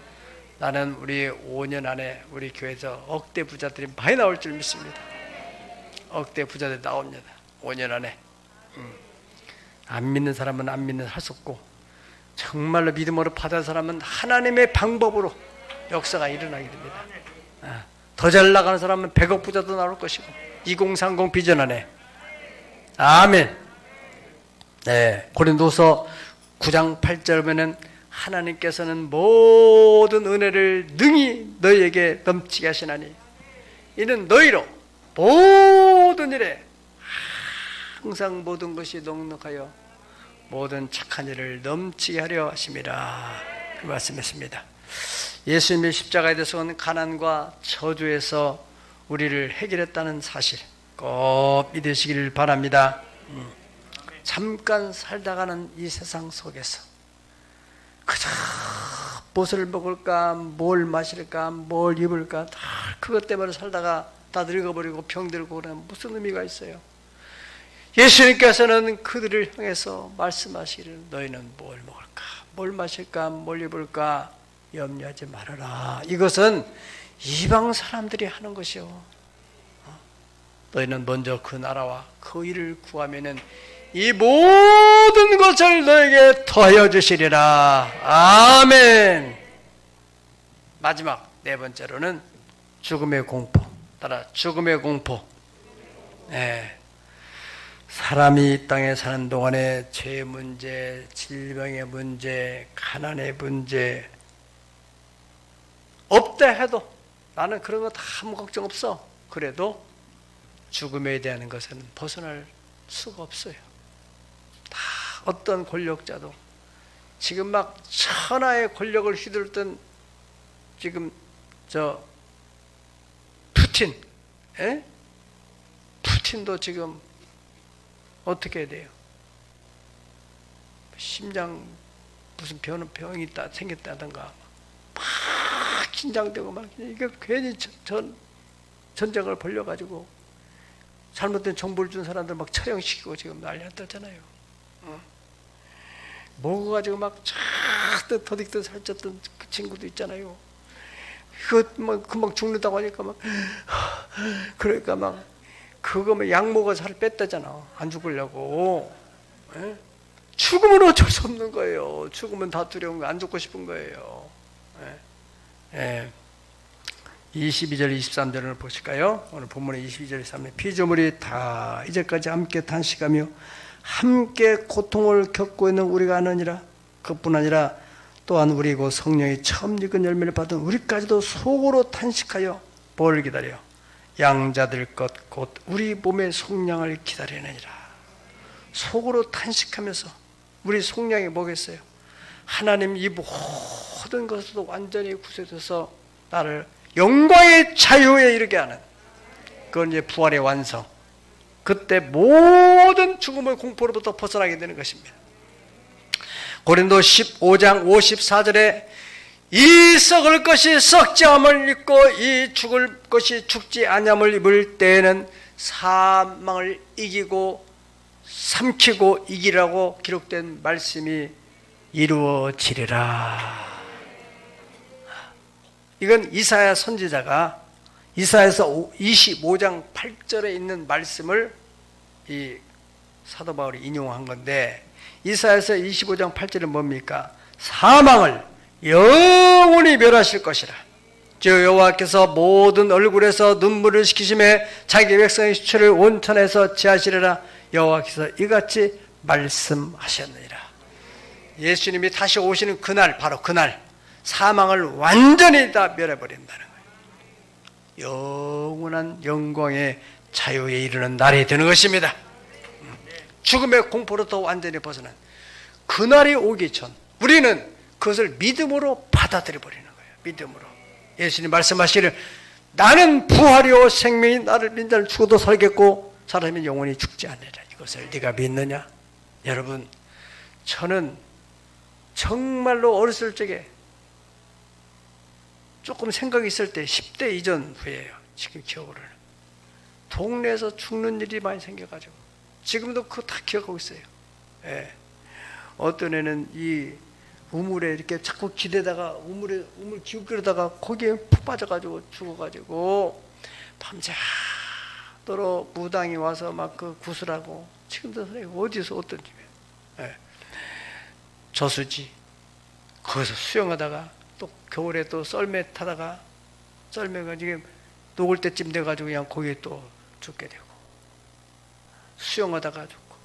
A: 나는 우리 5년 안에 우리 교회에서 억대 부자들이 많이 나올 줄 믿습니다. 억대 부자들이 나옵니다. 5년 안에. 안 믿는 사람은 안 믿는 할 수 없고 정말로 믿음으로 받은 사람은 하나님의 방법으로 역사가 일어나게 됩니다. 더 잘 나가는 사람은 100억 부자도 나올 것이고 2030 비전 안에. 아멘. 네, 고린도서 9장 8절 보면은 하나님께서는 모든 은혜를 능히 너희에게 넘치게 하시나니 이는 너희로 모든 일에 항상 모든 것이 넉넉하여 모든 착한 일을 넘치게 하려 하심이라 그 말씀했습니다. 예수님의 십자가에 대해서는 가난과 저주에서 우리를 해결했다는 사실 꼭 믿으시기를 바랍니다. 잠깐 살다가는 이 세상 속에서 그저 무엇을 먹을까, 뭘 마실까, 뭘 입을까 다 그것 때문에 살다가 다 늙어버리고 병들고 그러면 무슨 의미가 있어요? 예수님께서는 그들을 향해서 말씀하시기를 너희는 뭘 먹을까, 뭘 마실까, 뭘 입을까 염려하지 말아라. 이것은 이방 사람들이 하는 것이요. 너희는 먼저 그 나라와 그 일을 구하면은 이 모든 것을 너에게 더하여 주시리라. 아멘. 마지막 네 번째로는 죽음의 공포. 따라 죽음의 공포. 네. 사람이 이 땅에 사는 동안에 죄의 문제, 질병의 문제, 가난의 문제 없다 해도 나는 그런 거 다 아무 걱정 없어. 그래도 죽음에 대한 것은 벗어날 수가 없어요. 다 어떤 권력자도 지금 막 천하의 권력을 휘둘렀던 지금 저 푸틴, 푸틴도 지금 어떻게 해야 돼요? 심장 무슨 병이 생겼다던가 막 긴장되고 막 이게 괜히 전쟁을 벌려가지고 잘못된 정보를 준 사람들 막 처형시키고 지금 난리 났다잖아요. 먹어가지고 막 더디던 살쪘던 그 친구도 있잖아요. 그거 막 금방 죽는다고 하니까 막 그러니까 막 그거 뭐 약 먹어 살 뺐다잖아. 안 죽으려고. 예? 죽으면 어쩔 수 없는 거예요. 죽으면 다 두려운 거, 안 죽고 싶은 거예요. 예. 예. 22절 23절을 보실까요? 오늘 본문의 22절 23절 피조물이 다 이제까지 함께 탄식하며 함께 고통을 겪고 있는 우리가 아느니라. 그뿐 아니라 또한 우리 곧 성령이 처음 익은 열매를 받은 우리까지도 속으로 탄식하여 뭘 기다려? 양자들 것 곧 우리 몸의 속량을 기다리느니라. 속으로 탄식하면서 우리 속량이 뭐겠어요? 하나님 이 모든 것으로 완전히 구속돼서 나를 영광의 자유에 이르게 하는 그건 이제 부활의 완성. 그때 모든 죽음의 공포로부터 벗어나게 되는 것입니다. 고린도 15장 54절에 이 썩을 것이 썩지 않음을 입고 이 죽을 것이 죽지 아니함을 입을 때에는 사망을 이기고 삼키고 이기라고 기록된 말씀이 이루어지리라. 이건 이사야 선지자가 이사야서 25장 8절에 있는 말씀을 이 사도 바울이 인용한 건데 이사야서 25장 8절은 뭡니까? 사망을 영원히 멸하실 것이라. 주 여호와께서 모든 얼굴에서 눈물을 식히심에 자기 백성의 수치를 온천에서 지하시리라. 여호와께서 이같이 말씀하셨느니라. 예수님이 다시 오시는 그날, 바로 그날 사망을 완전히 다 멸해버린다는 거예요. 영원한 영광의 자유에 이르는 날이 되는 것입니다. 죽음의 공포로부터 완전히 벗어난 그날이 오기 전 우리는 그것을 믿음으로 받아들여 버리는 거예요. 믿음으로. 예수님 말씀하시기를 나는 부활이요 생명이 나를 믿는 죽어도 살겠고 사람이 영원히 죽지 않으리라. 이것을 네가 믿느냐? 여러분, 저는 정말로 어렸을 적에 조금 생각이 있을 때 10대 이전 후에요. 지금 기억으로는 동네에서 죽는 일이 많이 생겨가지고 지금도 그거 다 기억하고 있어요. 예. 어떤 애는 이 우물에 이렇게 자꾸 기대다가 우물 기웃거리다가 거기에 푹 빠져가지고 죽어가지고 밤새도록 무당이 와서 막 그 구슬하고 지금도 어디서 어떤 집에 예. 저수지 거기서 수영하다가 또 겨울에 또 썰매 타다가 썰매가 지금 녹을 때쯤 돼가지고 그냥 거기에 또 죽게 되고 수영하다가 죽고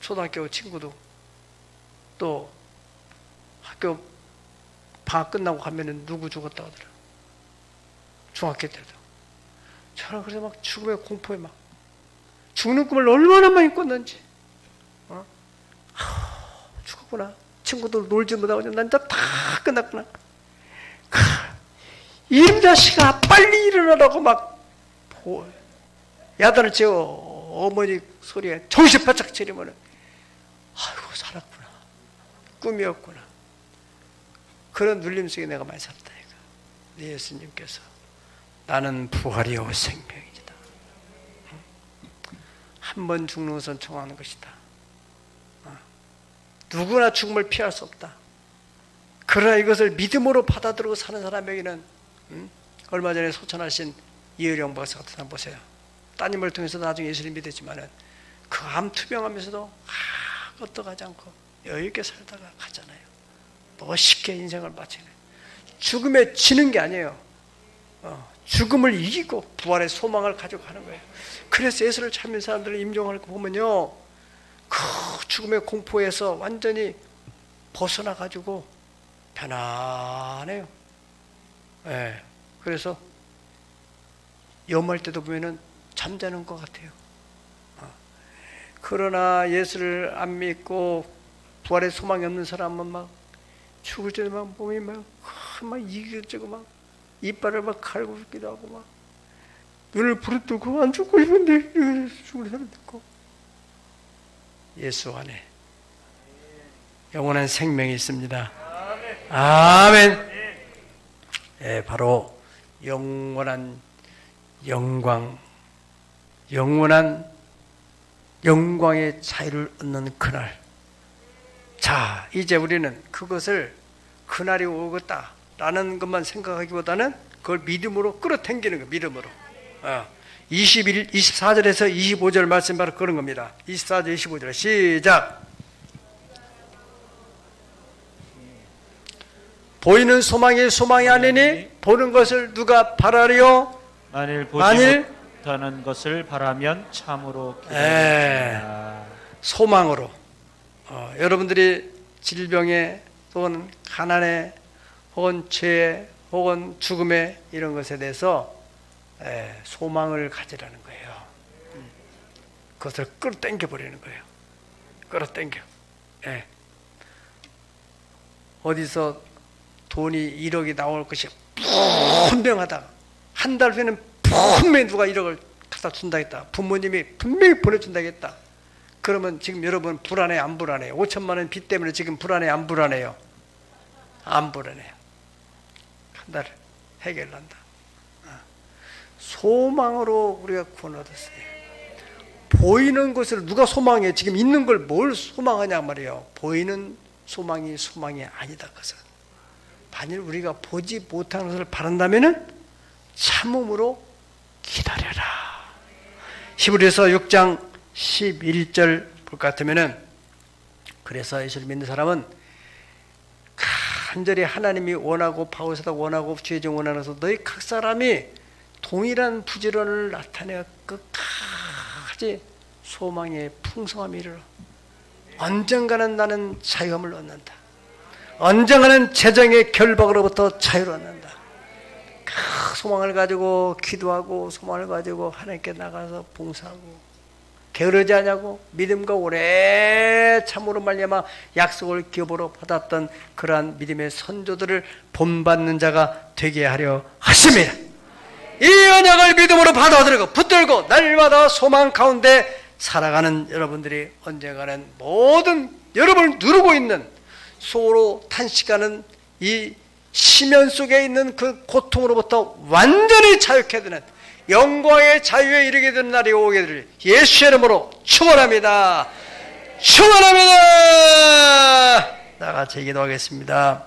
A: 초등학교 친구도 또 학교 방학 끝나고 가면은 누구 죽었다고 하더라. 중학교 때도. 저는 그래서 막 죽음의 공포에 막 죽는 꿈을 얼마나 많이 꿨는지. 죽었구나. 친구들 놀지 못하고 난 다 끝났구나. 이놈 자식아 빨리 일어나라고 막 야단을 치고 어머니 소리에 정신 바짝 차리면은 아이고 살았구나. 꿈이었구나. 그런 눌림 속에 내가 많이 살았다 이거. 네 예수님께서 나는 부활이요 생명이다. 한 번 죽는 것은 청하는 것이다. 누구나 죽음을 피할 수 없다. 그러나 이것을 믿음으로 받아들이고 사는 사람에게는 얼마 전에 소천하신 이의령 박사 같은 사람 보세요. 따님을 통해서 나중에 예수를 믿었지만은 그 암 투병하면서도 끄떡하지 않고 여유 있게 살다가 가잖아요. 멋있게 인생을 마치네. 죽음에 지는 게 아니에요. 죽음을 이기고 부활의 소망을 가지고 가는 거예요. 그래서 예수를 찾는 사람들을 임종할 거 보면요, 그 죽음의 공포에서 완전히 벗어나 가지고 편안해요. 네. 그래서 염할 때도 보면은 잠자는 것 같아요. 그러나 예수를 안 믿고 부활의 소망이 없는 사람은 막 죽을 때도 막 몸이 막 이기적고 막 이빨을 막 갈고 싶기도 하고 막 눈을 부릅뜨고 안 죽고 싶은데 죽을 사람 있고. 예수 안에 영원한 생명이 있습니다. 아멘. 예, 바로 영원한 영광, 영원한 영광의 자유를 얻는 그날. 자, 이제 우리는 그것을 그날이 오겠다라는 것만 생각하기보다는 그걸 믿음으로 끌어당기는 거예요. 믿음으로. 24절에서 25절 말씀 바로 그런 겁니다. 24절 25절 시작. 보이는 소망이 아니니 보는 것을 누가 바라리요?
B: 만일 보지 못하는 것을 바라면 참으로 기다립니다.
A: 소망으로. 여러분들이 질병에 혹은 가난에 혹은 죄에 혹은 죽음에 이런 것에 대해서 소망을 가지라는 거예요. 그것을 끌어당겨 버리는 거예요. 끌어당겨. 어디서 돈이 1억이 나올 것이 분명하다. 한 달 후에는 분명히 누가 1억을 갖다 준다겠다. 부모님이 분명히 보내준다겠다. 그러면 지금 여러분 불안해 안 불안해요? 5천만 원 빚 때문에 지금 불안해 안 불안해요? 안 불안해요. 한 달 해결한다. 소망으로 우리가 구원 얻었어요. 보이는 것을 누가 소망해? 지금 있는 걸 뭘 소망하냐 말이에요. 보이는 소망이 아니다. 그것은 만일 우리가 보지 못하는 것을 바란다면은 참음으로 기다려라. 히브리서 6장 11절 볼 것 같으면은, 그래서 예수를 믿는 사람은 간절히 하나님이 원하고 바울사도 원하고 주의종 원하면서 너희 각 사람이 동일한 부지런을 나타내어 끝까지 소망의 풍성함이 이르러 언젠가는 나는 자유함을 얻는다. 언젠가는 재정의 결박으로부터 자유를 얻는다. 그 소망을 가지고 기도하고 소망을 가지고 하나님께 나가서 봉사하고 게으르지 않냐고 믿음과 오래 참으로 말미암아 약속을 기업으로 받았던 그러한 믿음의 선조들을 본받는 자가 되게 하려 하십니다. 이 언약을 믿음으로 받아들이고 붙들고 날마다 소망 가운데 살아가는 여러분들이 언젠가는 모든 여러분을 누르고 있는 속으로 탄식하는 이 심연 속에 있는 그 고통으로부터 완전히 자유케 되는 영광의 자유에 이르게 되는 날이 오게 되리를 예수의 이름으로 축원합니다. 축원합니다. 다 같이 기도하겠습니다.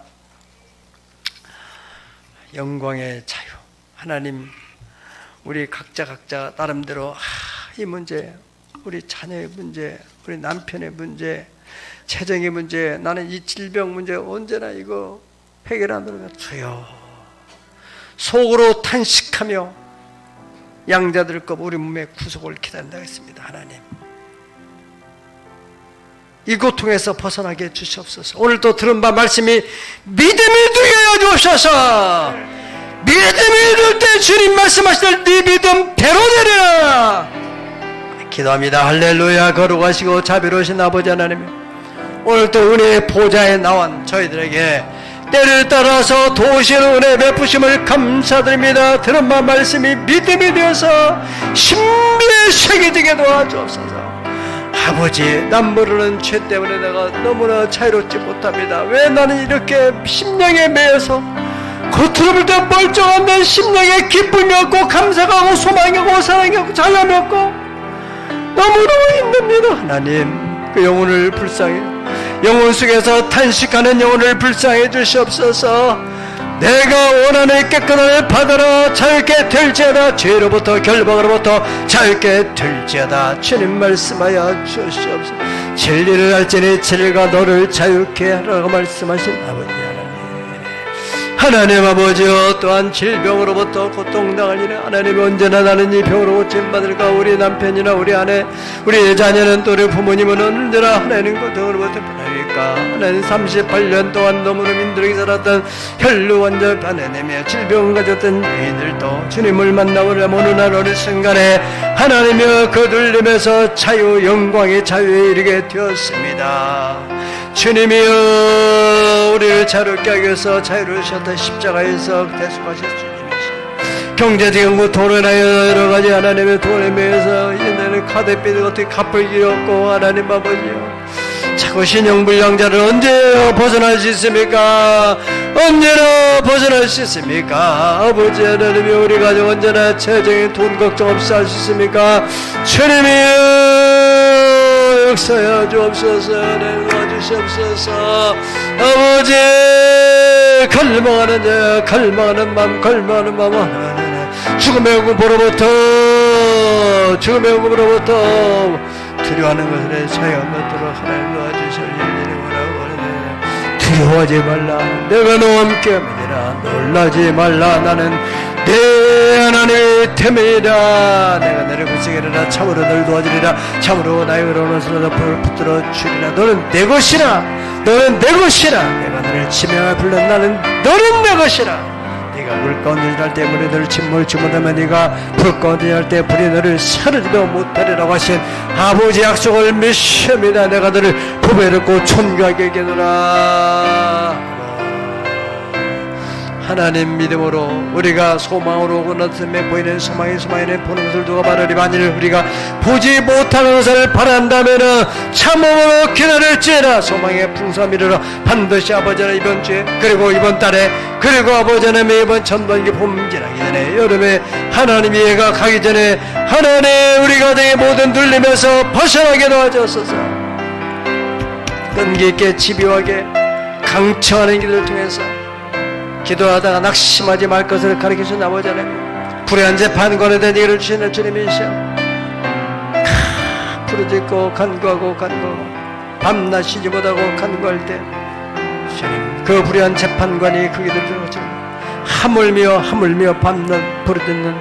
A: 영광의 자유. 하나님, 우리 각자 나름대로 이 문제, 우리 자녀의 문제, 우리 남편의 문제, 재정의 문제, 나는 이 질병 문제 언제나 이거 해결하는 것 주여. 속으로 탄식하며 양자들 것 우리 몸의 구속을 기다린다 했습니다. 하나님, 이 고통에서 벗어나게 해 주시옵소서. 오늘 또 들은 바 말씀이 믿음이 되게 해 주옵소서. 믿음이 들 때 주님 말씀하시는 네 믿음대로 되리라. 기도합니다. 할렐루야. 거룩하시고 자비로우신 아버지 하나님, 오늘 또 은혜의 보좌에 나온 저희들에게 때를 따라서 도우시는 은혜 베푸심을 감사드립니다. 들은 바 말씀이 믿음이 되어서 신비에 새겨지게 도와주옵소서. 아버지, 난 모르는 죄 때문에 내가 너무나 자유롭지 못합니다. 왜 나는 이렇게 심령에 매여서 겉으로 볼 때 멀쩡한 내 심령에 기쁨이 없고 감사가 없고 소망이 없고 사랑이 없고 자유함이 없고 너무너무 힘듭니다. 하나님, 그 영혼을 불쌍히, 영혼 속에서 탄식하는 영혼을 불쌍히 주시옵소서. 내가 원하는 깨끗함을 받아라. 자유케 될지어다. 죄로부터 결박으로부터 자유케 될지어다. 주님 말씀하여 주시옵소서. 진리를 알지니 진리가 너를 자유케 하라고 말씀하신 아버지 하나님 아버지여, 또한 질병으로부터 고통당하니라. 하나님, 언제나 나는 이 병으로 고침받을까. 우리 남편이나 우리 아내, 우리 자녀는 또 우리 부모님은 언제나 하나님 고통으로부터 편하니까. 하나님, 38년 동안 너무너무 힘들게 살았던 혈루 환자, 하나님의 질병을 가졌던 이들도 주님을 만나고 어느 날 어느 순간에 하나님의 거들림에서 자유, 영광의 자유에 이르게 되었습니다. 주님이여, 우리를 자유롭게 하기 위해서 자유를 주셨다. 십자가에서 대속하신 주님이시여, 경제적인 고통을 하여 여러가지 하나님의 돈에 매여서 옛날에 카드빚을 어떻게 갚을 길이 없고, 하나님 아버지여, 자꾸 신용불량자를 언제 벗어날 수 있습니까? 언제나 벗어날 수 있습니까? 아버지 하나님이 우리 가족 언제나 재정에 돈 걱정 없이 할 수 있습니까? 주님이여, 역사여 주옵소서. 도와주시옵소서. 아버지, 갈망하는 자, 갈망하는 마음, 갈망하는 마음 하나님, 죽음의 공포로부터 두려워하는 것을 자유한 것으로 하나님 도와주시오. 두려워하지 말라. 내가 너와 함께 함이니라. 놀라지 말라. 나는 내 하나님의 템이라. 내가 너를 구속하리라. 참으로 너를 도와주리라. 참으로 나의 의로운 옷으로 붙들어 주리라. 너는 내 것이라. 너는 내 것이라. 내가 너를 지명하여 불러. 나는 너는 내 것이라. 네가 물 가운데 할 때 물이 너를 침몰치 못하면 네가 불 가운데 할 때 불이 너를 사르지도 못하리라고 하신 아버지 약속을 믿습니다. 내가 너를 보배롭고 존귀하게 여기노라. 하나님 믿음으로 우리가 소망으로 건너섬에 보이는 소망이네 보는 것을 누가 말하리. 만일 우리가 보지 못하는 것을 바란다면은 참음으로 기다릴지라. 소망의 풍성함 이르러 반드시 아버지 하나님 이번 주에, 그리고 이번 달에, 그리고 아버지 하나님 이번 전반기 봄 지나기 전에, 여름에 하나님이 해가 가기 전에 하나님 우리 가정의 모든 눌림에서 벗어나게 도와주옵소서. 끈기 있게 집요하게 강청하는 길을 통해서 기도하다가 낙심하지 말 것을 가르치신 아버지 하나님, 불의한 재판관에 대한 얘기를 주시는 주님이시여, 부르짖고 간구하고 밤낮 쉬지 못하고 간구할 때 주님, 그 불의한 재판관이 그 기도를 들어주고 하물며 밤낮 부르짖는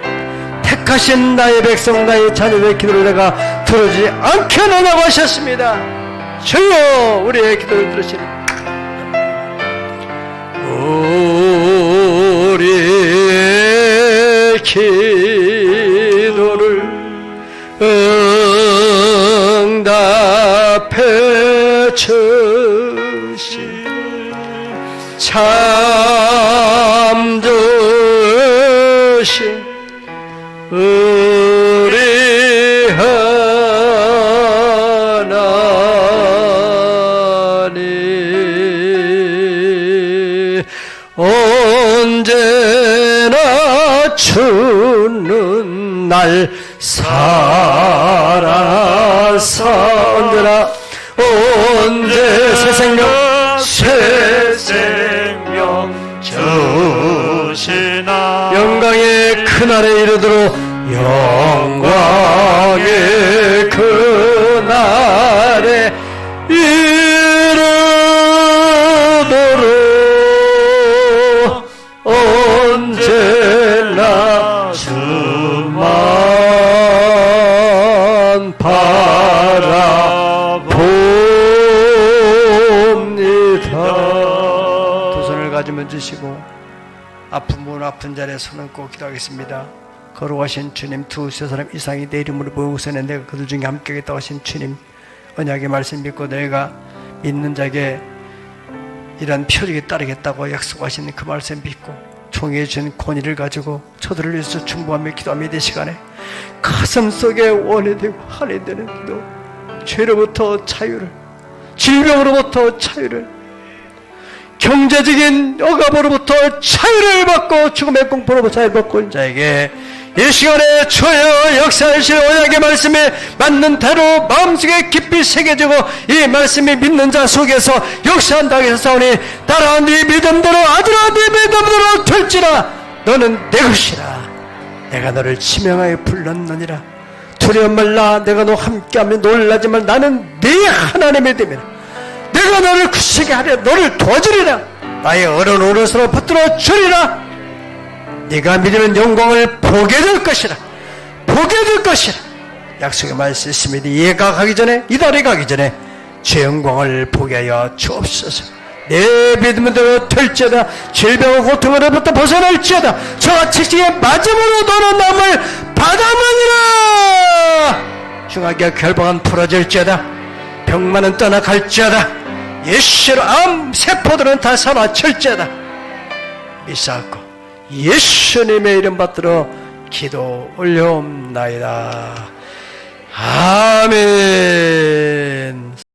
A: 택하신 나의 백성, 나의 자녀의 기도를 내가 들어주지 않겠느냐고 하셨습니다. 주여, 우리의 기도를 들으시는 우리의 기도를 응답해 주신 참 좋으신 우리 하나님, 언제나 주는 날 살아서 언제 새 생명 주시나. 영광의 그날에 이르도록, 영광의 그날에 이르도록 언제나 주만 바라보리. 모시고 아픈 자리에 손 얹고 기도하겠습니다. 걸어가신 주님, 두세 사람 이상이 내 이름으로 모으고서는 내가 그들 중에 함께하겠다고 하신 주님 언약의 말씀 믿고 내가 믿는 자에게 이런 표적에 따르겠다고 약속하신 그 말씀 믿고 종이에 준 권위를 가지고 저들을 위해서 중보하며 기도하며 이 시간에 가슴속에 원이 되고 한이 되는 기도, 죄로부터 자유를, 질병으로부터 자유를, 경제적인 억압으로부터 자유를 받고 죽음의 공포로부터 자유를 받고 온 자에게 이 시간에 주여 역사하실 언약의 말씀에 맞는 대로 마음속에 깊이 새겨지고 이 말씀이 믿는 자 속에서 역사한다고 했사오니 따라 네 믿음대로 아들아 네 믿음대로 될지라 너는 내 것이라. 내가 너를 지명하여 불렀느니라. 두려움 말라. 내가 너와 함께하며 놀라지 말. 나는 네 하나님의 됨이라. 내가 너를 굳세게 하려 너를 도와주리라. 나의 어려운 오른손으로 붙들어 주리라. 네가 믿으면 영광을 보게 될 것이라. 보게 될 것이라. 약속의 말씀 있습니다. 얘가 가기 전에, 이달이 가기 전에 제 영광을 보게 하여 주옵소서. 내 믿음대로 될지어다. 질병과 고통으로부터 벗어날지어다. 저와 책지의 마지막으로 너는 남을 받아먹이라. 중하게 결박은 풀어질지어다. 병만은 떠나갈지어다. 예수로 암 세포들은 다 사라질지어다. 믿사옵고 예수님의 이름 받들어 기도 올려옵나이다. 아멘.